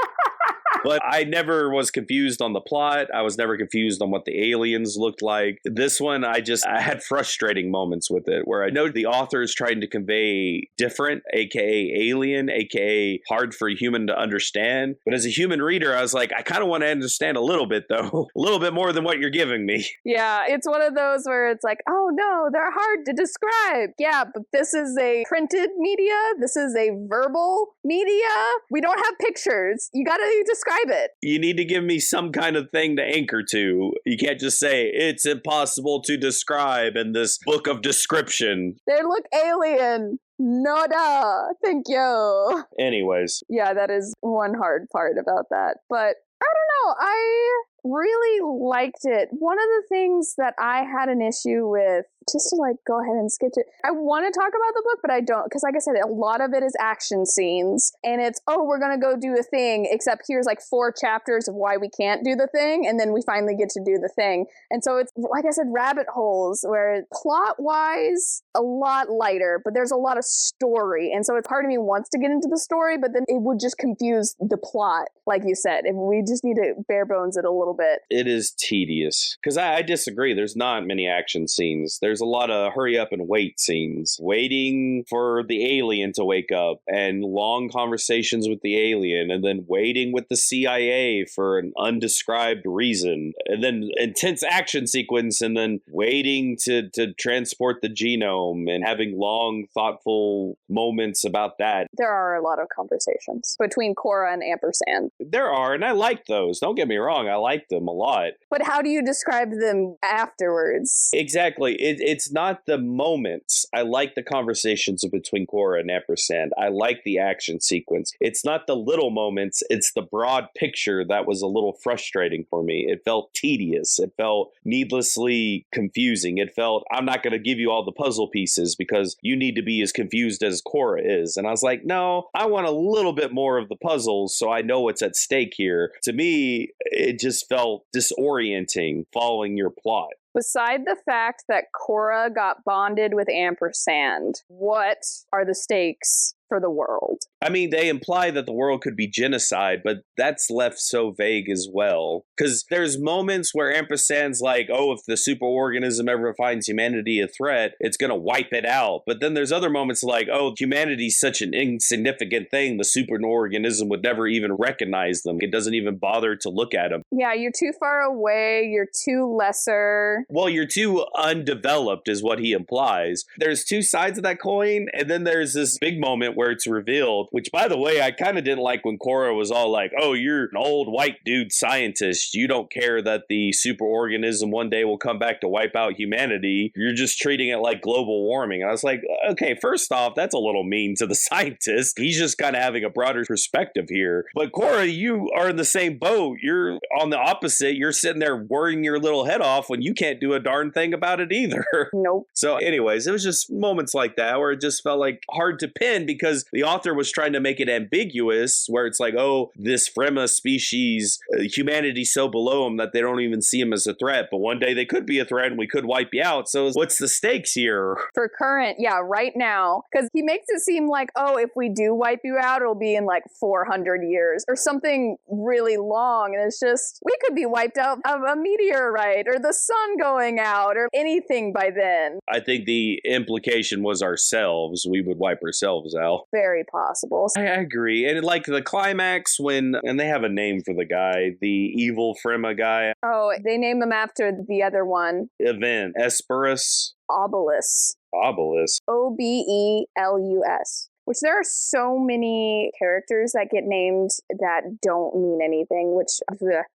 But I never was confused on the plot. I was never confused on what the aliens looked like. This one, I had frustrating moments with it where I know the author is trying to convey different, aka alien, aka hard for a human to understand. But as a human reader, I was like, I kind of want to understand a little bit, though. A little bit more than what you're giving me. Yeah, it's one of those where it's like, oh no, they're hard to describe. Yeah, but this is a printed media. This is a verbal media. We don't have pictures. You got to describe it. You need to give me some kind of thing to anchor to. You can't just say it's impossible to describe in this book of description. They look alien. No duh. Thank you. Anyways. Yeah, that is one hard part about that. But I don't know. I really liked it. One of the things that I had an issue with just to like go ahead and skip it. I want to talk about the book, but I don't, because like I said, a lot of it is action scenes, and it's, oh, we're going to go do a thing, except here's like 4 chapters of why we can't do the thing, and then we finally get to do the thing. And so it's, like I said, rabbit holes, where plot-wise, a lot lighter, but there's a lot of story, and so it's part of me wants to get into the story, but then it would just confuse the plot, like you said. If we just need to bare bones it a little bit. It is tedious, because I disagree. There's not many action scenes. There's a lot of hurry up and wait scenes, waiting for the alien to wake up, and long conversations with the alien, and then waiting with the CIA for an undescribed reason, and then intense action sequence, and then waiting to transport the genome, and having long, thoughtful moments about that. There are a lot of conversations between Cora and Ampersand. There are, and I like those. Don't get me wrong, I like them a lot. But how do you describe them afterwards? Exactly. It's not the moments. I like the conversations between Cora and Ampersand. I like the action sequence. It's not the little moments. It's the broad picture that was a little frustrating for me. It felt tedious. It felt needlessly confusing. It felt, I'm not going to give you all the puzzle pieces because you need to be as confused as Cora is. And I was like, no, I want a little bit more of the puzzles so I know what's at stake here. To me, it just felt disorienting following your plot. Beside the fact that Cora got bonded with Ampersand, what are the stakes for the world? I mean, they imply that the world could be genocide, but that's left so vague as well. Because there's moments where Ampersand's like, oh, if the superorganism ever finds humanity a threat, it's going to wipe it out. But then there's other moments like, oh, humanity's such an insignificant thing, the superorganism would never even recognize them. It doesn't even bother to look at them. Yeah, you're too far away, you're too lesser. Well, you're too undeveloped is what he implies. There's 2 sides of that coin, and then there's this big moment where it's revealed, which, by the way, I kind of didn't like when Cora was all like, oh, you're an old white dude scientist. You don't care that the superorganism one day will come back to wipe out humanity. You're just treating it like global warming. And I was like, okay, first off, that's a little mean to the scientist. He's just kind of having a broader perspective here. But Cora, you are in the same boat. You're on the opposite. You're sitting there worrying your little head off when you can't do a darn thing about it either. Nope. So anyways, it was just moments like that where it just felt like hard to pin because the author was trying to make it ambiguous, where it's like, oh, this Fremma species, humanity's so below them that they don't even see them as a threat. But one day they could be a threat and we could wipe you out. So what's the stakes here? For current, yeah, right now. Because he makes it seem like, oh, if we do wipe you out, it'll be in like 400 years or something really long. And it's just, we could be wiped out of a meteorite or the sun going out or anything by then. I think the implication was ourselves. We would wipe ourselves out. Very possible. I agree. And like the climax when, and they have a name for the guy, the evil Fremma guy. Oh, they name him after the other one. Event. Esperus. Obelus. Obelus. Obelus. Which there are so many characters that get named that don't mean anything, which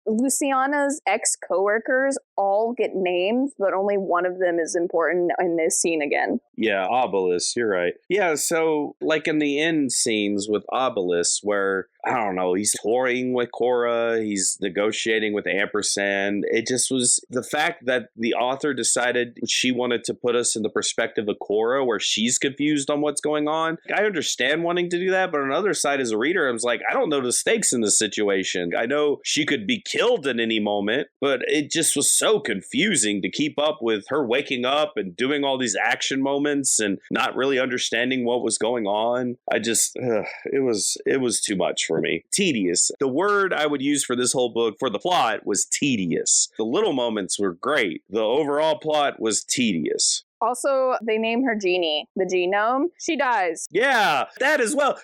Luciana's ex-coworkers all get named, but only one of them is important in this scene again. Yeah, Obelus, you're right. Yeah, so like in the end scenes with Obelus where, I don't know, he's touring with Cora, he's negotiating with Ampersand. It just was the fact that the author decided she wanted to put us in the perspective of Cora where she's confused on what's going on. I understand wanting to do that, but on the other side as a reader, I was like, I don't know the stakes in this situation. I know she could be killed at any moment, but it just was so confusing to keep up with her waking up and doing all these action moments and not really understanding what was going on. I just, it was too much for me. Tedious. The word I would use for this whole book for the plot was tedious. The little moments were great. The overall plot was tedious. Also, they name her Jeannie, the genome. She dies. Yeah, that as well.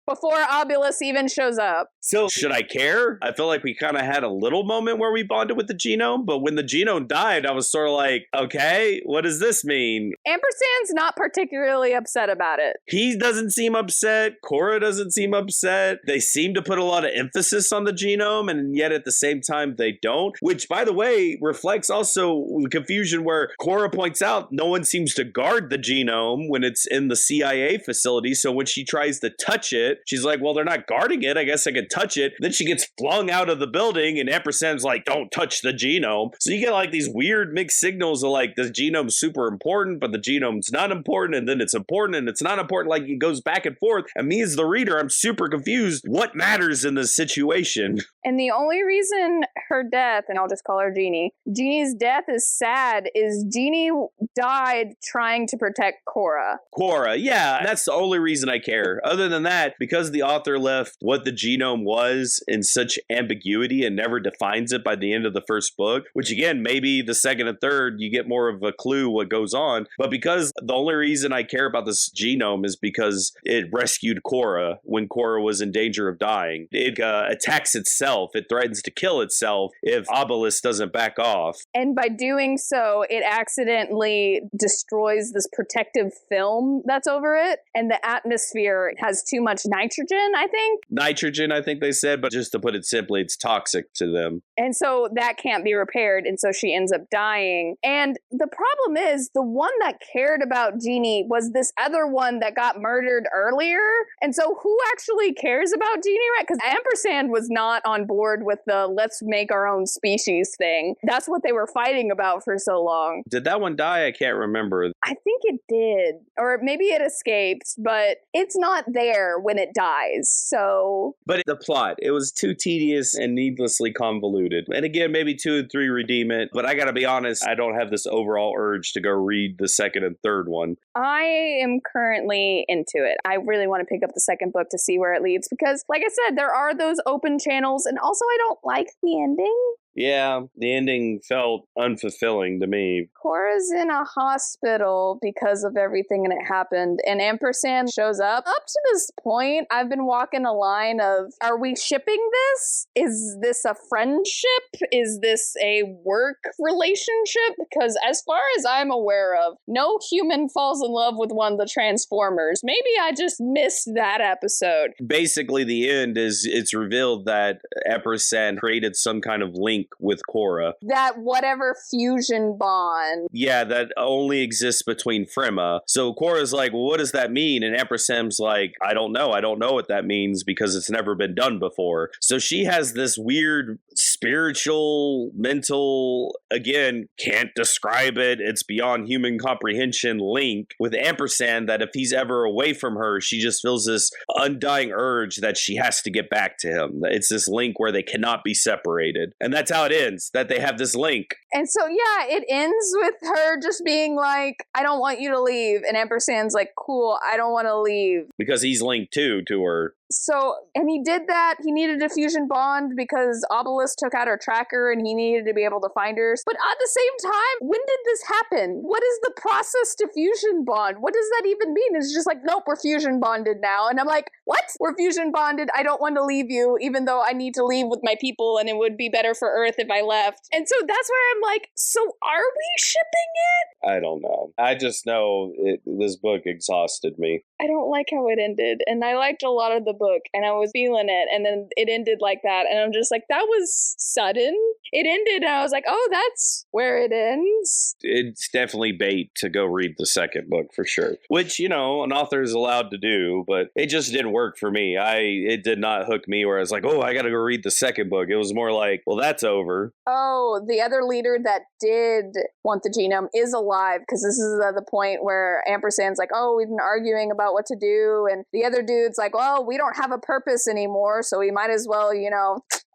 Before Obelus even shows up. So, should I care? I feel like we kind of had a little moment where we bonded with the genome, but when the genome died, I was sort of like, okay, what does this mean? Ampersand's not particularly upset about it. He doesn't seem upset. Cora doesn't seem upset. They seem to put a lot of emphasis on the genome, and yet at the same time, they don't. Which, by the way, reflects also the confusion where Cora points out no one one seems to guard the genome when it's in the CIA facility. So when she tries to touch it, she's like, well, they're not guarding it. I guess I could touch it. Then she gets flung out of the building and Ampersand's like, don't touch the genome. So you get like these weird mixed signals of like the genome's super important, but the genome's not important. And then it's important and it's not important. Like it goes back and forth. And me as the reader, I'm super confused. What matters in this situation? And the only reason her death, and I'll just call her Jeannie's death is sad, is Jeannie died trying to protect Cora. Cora, yeah, that's the only reason I care. Other than that, because the author left what the genome was in such ambiguity and never defines it by the end of the first book, which again, maybe the second and third, you get more of a clue what goes on. But because the only reason I care about this genome is because it rescued Cora when Cora was in danger of dying. It attacks itself. It threatens to kill itself if Obelisk doesn't back off. And by doing so, it accidentally destroys this protective film that's over it. And the atmosphere has too much nitrogen, I think. Nitrogen, I think they said, but just to put it simply, it's toxic to them. And so that can't be repaired. And so she ends up dying. And the problem is the one that cared about Jeannie was this other one that got murdered earlier. And so who actually cares about Jeannie, right? Because Ampersand was not on board with the let's make our own species thing. That's what they were fighting about for so long. Did that one die? I can't remember. I think it did. Or maybe it escaped, but it's not there when it dies. So. But the plot, it was too tedious and needlessly convoluted. And again, maybe 2 and 3 redeem it. But I gotta be honest, I don't have this overall urge to go read the second and third one. I am currently into it. I really want to pick up the second book to see where it leads because, like I said, there are those open channels, and also I don't like the ending. Yeah, the ending felt unfulfilling to me. Cora's in a hospital because of everything that happened, and Ampersand shows up. Up to this point, I've been walking a line of, are we shipping this? Is this a friendship? Is this a work relationship? Because as far as I'm aware of, no human falls in love with one of the Transformers. Maybe I just missed that episode. Basically, the end is it's revealed that Ampersand created some kind of link with Cora. That whatever fusion bond. Yeah, that only exists between Frema. So Cora's like, well, what does that mean? And Ampersand's like, I don't know what that means because it's never been done before. So she has this weird spiritual, mental, again, can't describe it, it's beyond human comprehension link with Ampersand that if he's ever away from her, she just feels this undying urge that she has to get back to him. It's this link where they cannot be separated. And that's how it ends, that they have this link. And so, yeah, it ends with her just being like, I don't want you to leave. And Ampersand's like, cool, I don't want to leave. Because he's linked too to her. So, and he did that. He needed a fusion bond because Obelisk took out her tracker and he needed to be able to find her. But at the same time, when did this happen? What is the process to fusion bond? What does that even mean? It's just like, nope, we're fusion bonded now. And I'm like, what? We're fusion bonded. I don't want to leave you, even though I need to leave with my people and it would be better for Earth if I left. And so that's where I'm like, so are we shipping it? I don't know. I just know this book exhausted me. I don't like how it ended. And I liked a lot of the book and I was feeling it. And then it ended like that. And I'm just like, that was sudden. It ended and I was like, oh, that's where it ends. It's definitely bait to go read the second book for sure. Which, an author is allowed to do, but it just didn't work for me. It did not hook me where I was like, oh, I got to go read the second book. It was more like, well, that's over. Oh, the other leader that did want the genome is alive because this is the point where Ampersand's like, oh, we've been arguing about what to do. And the other dude's like, well, we don't have a purpose anymore, so we might as well,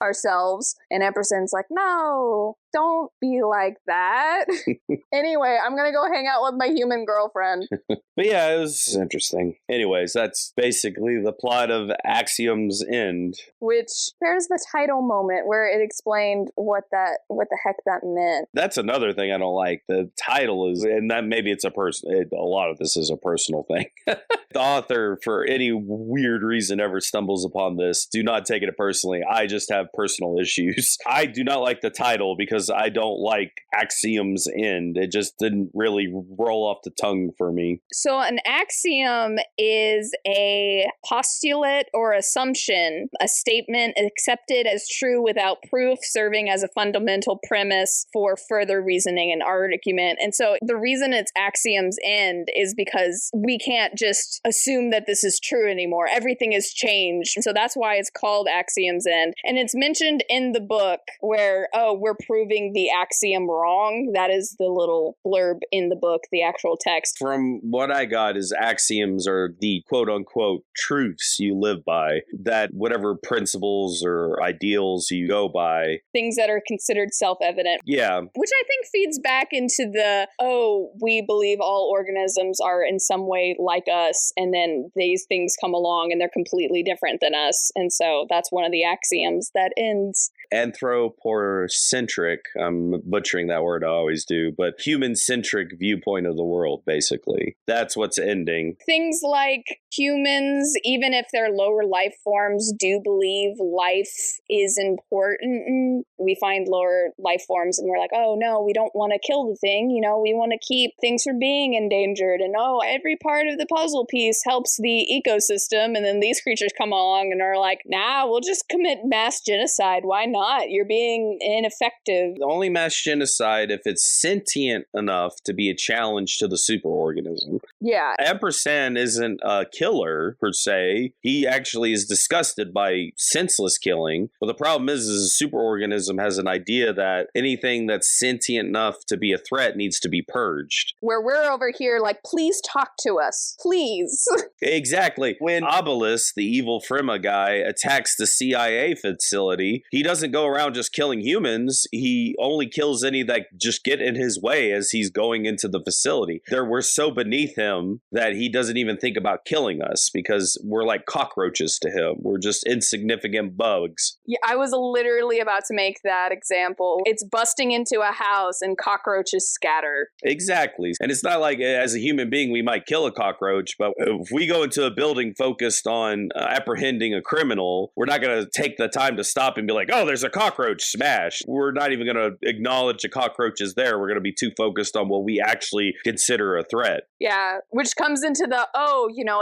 ourselves. And Ampersand's like, no, don't be like that. Anyway, I'm gonna go hang out with my human girlfriend. But yeah, it was interesting. Anyways, that's basically the plot of Axiom's End. Which, there's the title moment where it explained what the heck that meant. That's another thing I don't like. The title is, and that maybe it's a lot of this is a personal thing. The author, for any weird reason, ever stumbles upon this, do not take it personally. I just have personal issues. I do not like the title because because I don't like Axiom's end. It just didn't really roll off the tongue for me. So an axiom is a postulate or assumption, a statement accepted as true without proof, serving as a fundamental premise for further reasoning and argument. And so the reason it's Axiom's end is because we can't just assume that this is true anymore. Everything has changed. And so that's why it's called Axiom's end. And it's mentioned in the book where, we're proving the axiom wrong. That is the little blurb in the book, the actual text. From what I got is axioms are the quote unquote truths you live by, that whatever principles or ideals you go by. Things that are considered self-evident. Yeah. Which I think feeds back into the, we believe all organisms are in some way like us, and then these things come along and they're completely different than us. And so that's one of the axioms that ends. Anthropocentric, I'm butchering that word, I always do, but human-centric viewpoint of the world, basically. That's what's ending. Things like humans, even if they're lower life forms, do believe life is important. We find lower life forms and we're like, oh no, we don't want to kill the thing. You know, we want to keep things from being endangered. And every part of the puzzle piece helps the ecosystem. And then these creatures come along and are like, nah, we'll just commit mass genocide. Why not? You're being ineffective. Only mass genocide if it's sentient enough to be a challenge to the superorganism. Yeah. Ampersand isn't a killer, per se. He actually is disgusted by senseless killing. But the problem is a superorganism has an idea that anything that's sentient enough to be a threat needs to be purged. Where we're over here like, please talk to us. Please. Exactly. When Obelisk, the evil Frema guy, attacks the CIA facility, he doesn't go around just killing humans. He only kills any that just get in his way as he's going into the facility. We're so beneath him that he doesn't even think about killing us because we're like cockroaches to him. We're just insignificant bugs. Yeah, I was literally about to make that example. It's busting into a house and cockroaches scatter. Exactly. And it's not like as a human being we might kill a cockroach, but if we go into a building focused on apprehending a criminal, we're not going to take the time to stop and be like, oh, there's a cockroach, smash. We're not even going to acknowledge a cockroach is there. We're going to be too focused on what we actually consider a threat. Yeah, which comes into the,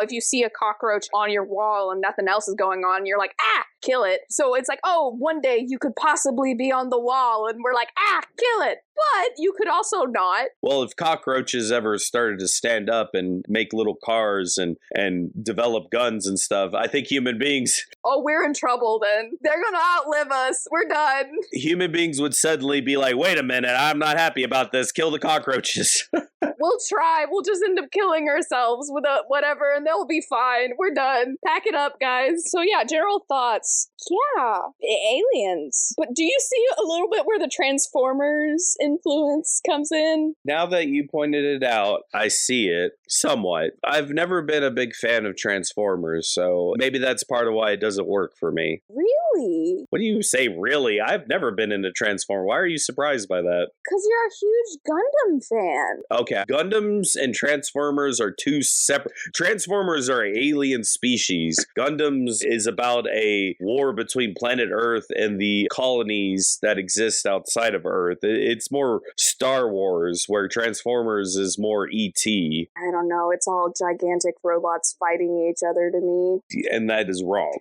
if you see a cockroach on your wall and nothing else is going on, you're like, kill it. So it's like, one day you could possibly be on the wall and we're like, kill it. But you could also not. Well, if cockroaches ever started to stand up and make little cars and develop guns and stuff, I think human beings... Oh, we're in trouble then. They're going to outlive us. We're done. Human beings would suddenly be like, wait a minute, I'm not happy about this. Kill the cockroaches. We'll try. We'll just end up killing ourselves with whatever, and they'll be fine. We're done. Pack it up, guys. So yeah, general thoughts. Yeah, aliens. But do you see a little bit where the Transformers influence comes in? Now that you pointed it out, I see it somewhat. I've never been a big fan of Transformers, so maybe that's part of why it doesn't work for me. Really? What do you say, really? I've never been into Transformers. Why are you surprised by that? Because you're a huge Gundam fan. Okay. Gundams and Transformers are two separate... Transformers are an alien species. Gundams is about a war between planet Earth and the colonies that exist outside of Earth. It's more Star Wars, where Transformers is more E.T. I don't know. It's all gigantic robots fighting each other to me. And that is wrong.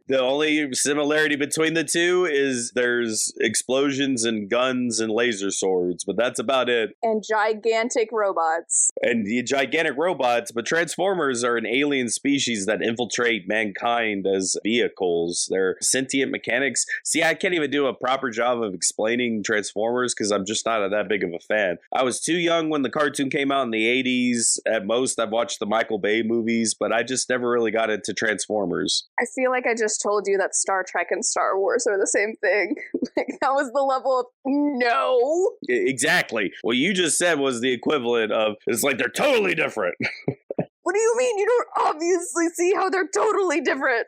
The only similarity between the two is there's explosions and guns and laser swords, but that's about it. And gigantic robots. And the gigantic robots, but Transformers are an alien species that infiltrate mankind as vehicles. They're sentient mechanics. See, I can't even do a proper job of explaining Transformers because I'm just not that big of a fan. I was too young when the cartoon came out in the 80s. At most, I've watched the Michael Bay movies, but I just never really got into Transformers. I feel like I just told you that Star Trek and Star Wars are the same thing. Like, that was the level of no. Exactly. What you just said was the equivalent of, it's like they're totally different. What do you mean? You don't obviously see how they're totally different.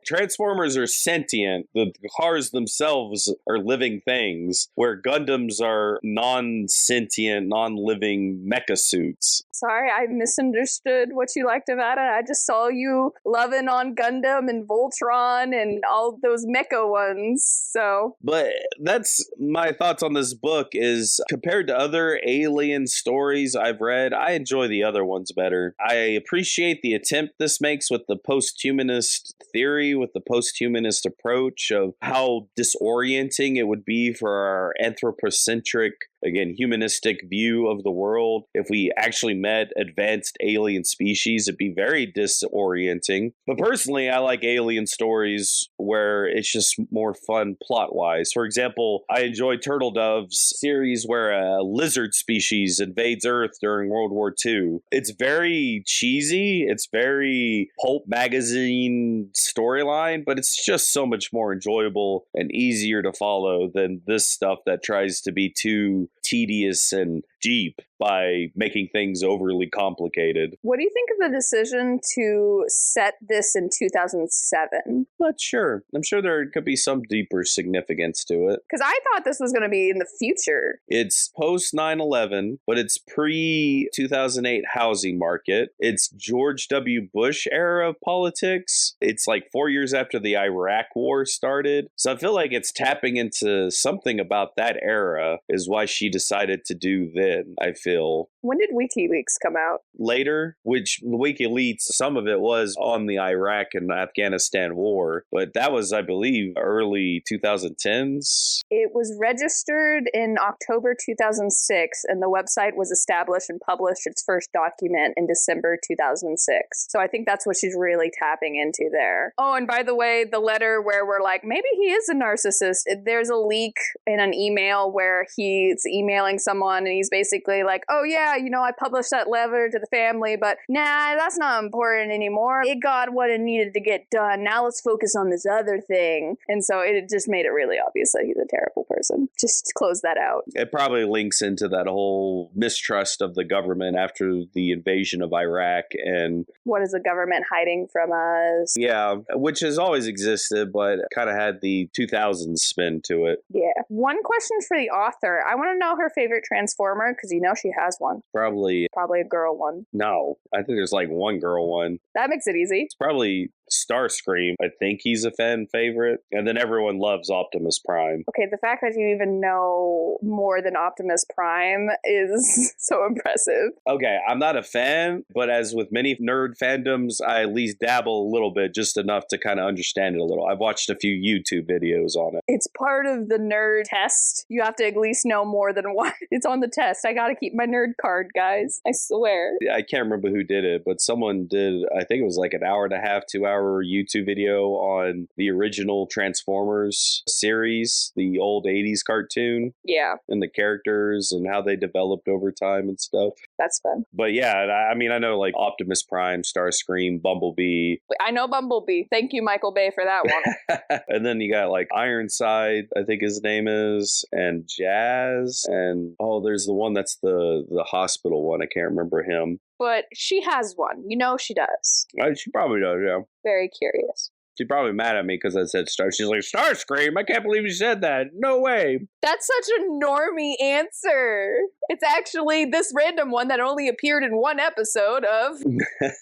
Transformers are sentient. The cars themselves are living things, where Gundams are non-sentient, non-living mecha suits. Sorry, I misunderstood what you liked about it. I just saw you loving on Gundam and Voltron and all those mecha ones, so. But that's my thoughts on this book is, compared to other alien stories I've read, I enjoy the other ones better. I appreciate the attempt this makes with the post-humanist theory, with the post-humanist approach of how disorienting it would be for our anthropocentric, again, humanistic view of the world. If we actually met advanced alien species, it'd be very disorienting. But personally, I like alien stories where it's just more fun plot-wise. For example, I enjoy Turtle Dove's series where a lizard species invades Earth during World War II. It's very cheesy. It's very pulp magazine storyline, but it's just so much more enjoyable and easier to follow than this stuff that tries to be too tedious and deep by making things overly complicated. What do you think of the decision to set this in 2007? Not sure. I'm sure there could be some deeper significance to it. Because I thought this was going to be in the future. It's post 9/11, but it's pre 2008 housing market. It's George W. Bush era of politics. It's like 4 years after the Iraq War started. So I feel like it's tapping into something about that era is why she decided to do then, I feel. When did WikiLeaks come out? Later, which WikiLeaks, some of it was on the Iraq and Afghanistan war, but that was, I believe, early 2010s. It was registered in October 2006, and the website was established and published its first document in December 2006. So I think that's what she's really tapping into there. Oh, and by the way, the letter where we're like, maybe he is a narcissist. There's a leak in an email where he's emailing someone, and he's basically like, oh yeah, I published that letter to the family, but nah, that's not important anymore. It got what it needed to get done. Now let's focus on this other thing. And so it just made it really obvious that he's a terrible person. Just close that out. It probably links into that whole mistrust of the government after the invasion of Iraq and... What is the government hiding from us? Yeah, which has always existed, but kind of had the 2000s spin to it. Yeah. One question for the author. I want to know her favorite Transformer, because she has one. Probably a girl one. No, I think there's like one girl one. That makes it easy. It's probably Starscream. I think he's a fan favorite. And then everyone loves Optimus Prime. Okay, the fact that you even know more than Optimus Prime is so impressive. Okay, I'm not a fan, but as with many nerd fandoms, I at least dabble a little bit, just enough to kind of understand it a little. I've watched a few YouTube videos on it. It's part of the nerd test. You have to at least know more than one. It's on the test. I gotta keep my nerd card, guys. I swear. I can't remember who did it, but someone did, I think it was like an hour and a half, 2 hour YouTube video on the original Transformers series, the old 80s cartoon. Yeah. And the characters and how they developed over time and stuff. That's fun. But yeah, I know like Optimus Prime, Starscream, Bumblebee. I know Bumblebee. Thank you, Michael Bay, for that one. And then you got like Ironside, I think his name is, and Jazz, and there's the one that's the hospital one. I can't remember him. But she has one. She does. She probably does, yeah. Very curious. She's probably mad at me because I said Star. She's like, Starscream? I can't believe you said that. No way. That's such a normie answer. It's actually this random one that only appeared in one episode of...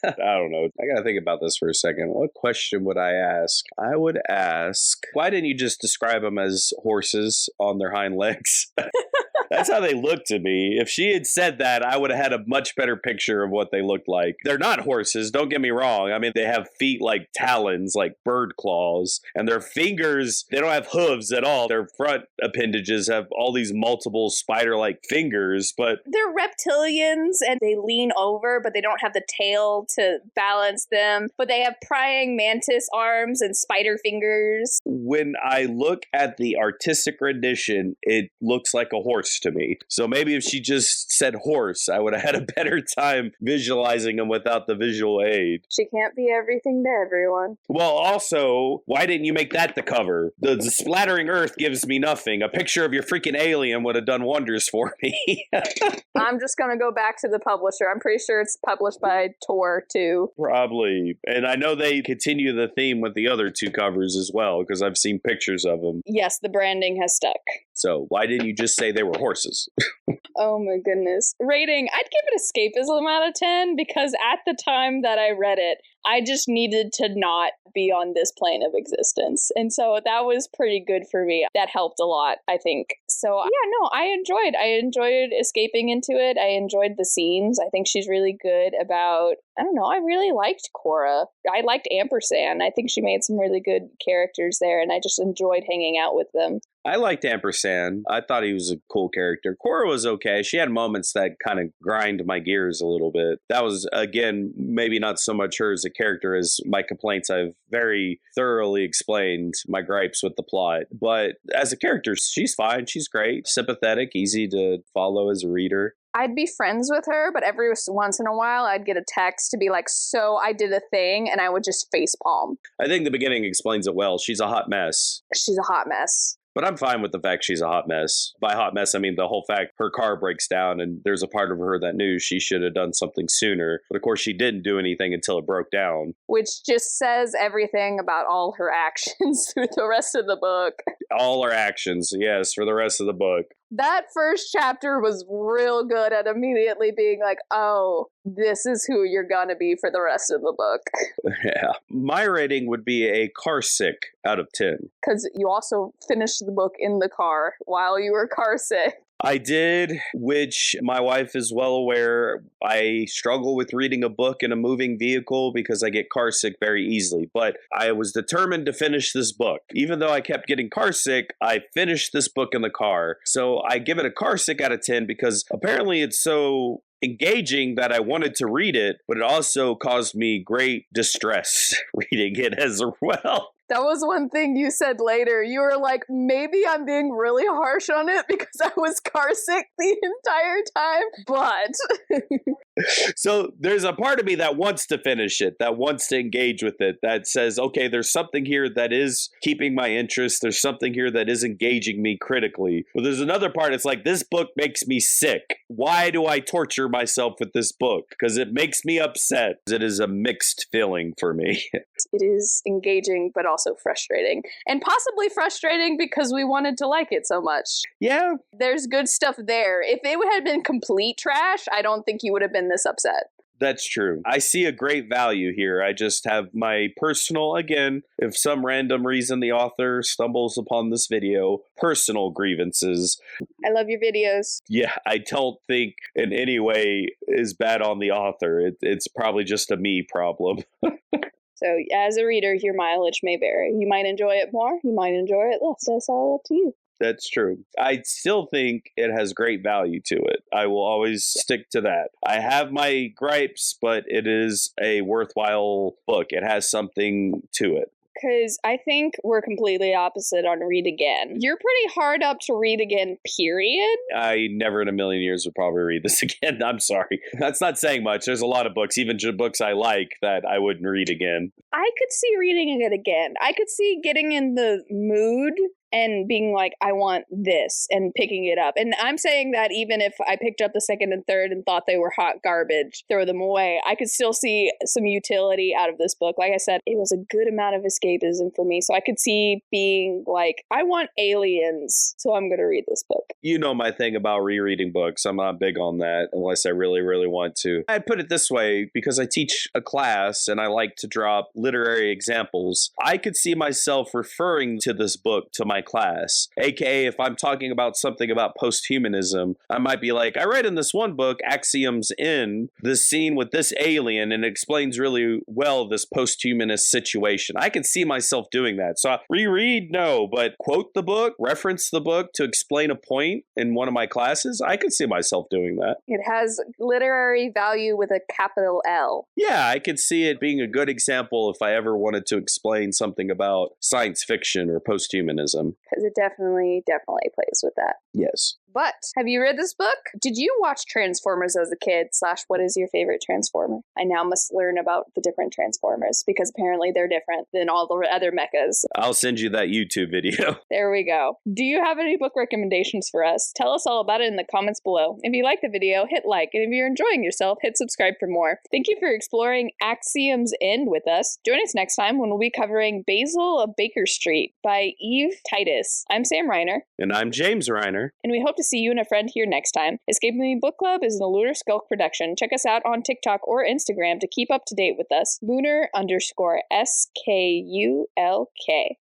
I don't know. I gotta think about this for a second. What question would I ask? I would ask, why didn't you just describe them as horses on their hind legs? That's how they look to me. If she had said that, I would have had a much better picture of what they looked like. They're not horses, don't get me wrong. I mean, they have feet like talons, like bird claws, and their fingers, they don't have hooves at all. Their front appendages have all these multiple spider-like fingers, but... They're reptilians, and they lean over, but they don't have the tail to balance them. But they have praying mantis arms and spider fingers. When I look at the artistic rendition, it looks like a horse to me. So maybe if she just said horse, I would have had a better time visualizing them without the visual aid. She can't be everything to everyone. Well, also, why didn't you make that the cover? The splattering earth gives me nothing. A picture of your freaking alien would have done wonders for me. I'm just going to go back to the publisher. I'm pretty sure it's published by Tor, too. Probably. And I know they continue the theme with the other two covers as well, because I've seen pictures of them. Yes, the branding has stuck. So why didn't you just say they were horses? Oh my goodness. Rating, I'd give it escapism out of 10 because at the time that I read it, I just needed to not be on this plane of existence. And so that was pretty good for me. That helped a lot, I think. So yeah, no, I enjoyed escaping into it. I enjoyed the scenes. I think she's really good about, I don't know, I really liked Cora. I liked Ampersand. I think she made some really good characters there, and I just enjoyed hanging out with them. I liked Ampersand. I thought he was a cool character. Cora was okay. She had moments that kind of grind my gears a little bit. That was, again, maybe not so much her as a character as my complaints. I've very thoroughly explained my gripes with the plot. But as a character, she's fine. She's great. Sympathetic, easy to follow as a reader. I'd be friends with her, but every once in a while I'd get a text to be like, so I did a thing, and I would just facepalm. I think the beginning explains it well. She's a hot mess. She's a hot mess. But I'm fine with the fact she's a hot mess. By hot mess, I mean the whole fact her car breaks down and there's a part of her that knew she should have done something sooner. But of course, she didn't do anything until it broke down. Which just says everything about all her actions through the rest of the book. All her actions, yes, for the rest of the book. That first chapter was real good at immediately being like, oh, this is who you're gonna be for the rest of the book. Yeah. My rating would be a car sick out of 10. Because you also finished the book in the car while you were car sick. I did, which my wife is well aware. I struggle with reading a book in a moving vehicle because I get car sick very easily. But I was determined to finish this book. Even though I kept getting car sick, I finished this book in the car. So I give it a car sick out of 10 because apparently it's so engaging that I wanted to read it, but it also caused me great distress reading it as well. That was one thing you said later. You were like, maybe I'm being really harsh on it because I was car sick the entire time, but... So there's a part of me that wants to finish it, that wants to engage with it, that says, okay, there's something here that is keeping my interest. There's something here that is engaging me critically. But there's another part, it's like, this book makes me sick. Why do I torture myself with this book? Because it makes me upset. It is a mixed feeling for me. It is engaging, but also frustrating. And possibly frustrating because we wanted to like it so much. Yeah. There's good stuff there. If it had been complete trash, I don't think you would have been this upset. That's true. I see a great value here. I just have my personal, again, if some random reason the author stumbles upon this video, personal grievances. I love your videos. Yeah, I don't think in any way is bad on the author. It's probably just a me problem. So as a reader, your mileage may vary. You might enjoy it more, you might enjoy it less. That's all up to you. That's true. I still think it has great value to it. I will always stick to that. I have my gripes, but it is a worthwhile book. It has something to it. Because I think we're completely opposite on read again. You're pretty hard up to read again, period. I never in a million years would probably read this again. I'm sorry. That's not saying much. There's a lot of books, even books I like, that I wouldn't read again. I could see reading it again. I could see getting in the mood and being like, I want this, and picking it up. And I'm saying that even if I picked up the second and third and thought they were hot garbage, throw them away, I could still see some utility out of this book. Like I said, it was a good amount of escapism for me. So I could see being like, I want aliens, so I'm going to read this book. You know my thing about rereading books. I'm not big on that unless I really, really want to. I put it this way, because I teach a class and I like to drop literary examples. I could see myself referring to this book to my class, aka if I'm talking about something about posthumanism, I might be like, I read in this one book, Axiom's in this scene with this alien, and it explains really well this posthumanist situation. I could see myself doing that. So reread, no, but quote the book, reference the book to explain a point in one of my classes, I could see myself doing that. It has literary value with a capital L. Yeah, I could see it being a good example if I ever wanted to explain something about science fiction or posthumanism. Because it definitely plays with that. Yes. But have you read this book? Did you watch Transformers as a kid? / what is your favorite Transformer? I now must learn about the different Transformers because apparently they're different than all the other mechas. I'll send you that YouTube video. There we go. Do you have any book recommendations for us? Tell us all about it in the comments below. If you like the video, hit like, and if you're enjoying yourself, hit subscribe for more. Thank you for exploring Axiom's End with us. Join us next time when we'll be covering Basil of Baker Street by Eve Titus. I'm Sam Reiner. And I'm James Reiner. And we hope to see you and a friend here next time. Escape with Me Book Club is an Lunar Skulk production. Check us out on TikTok or Instagram to keep up to date with us. Lunar_SKULK.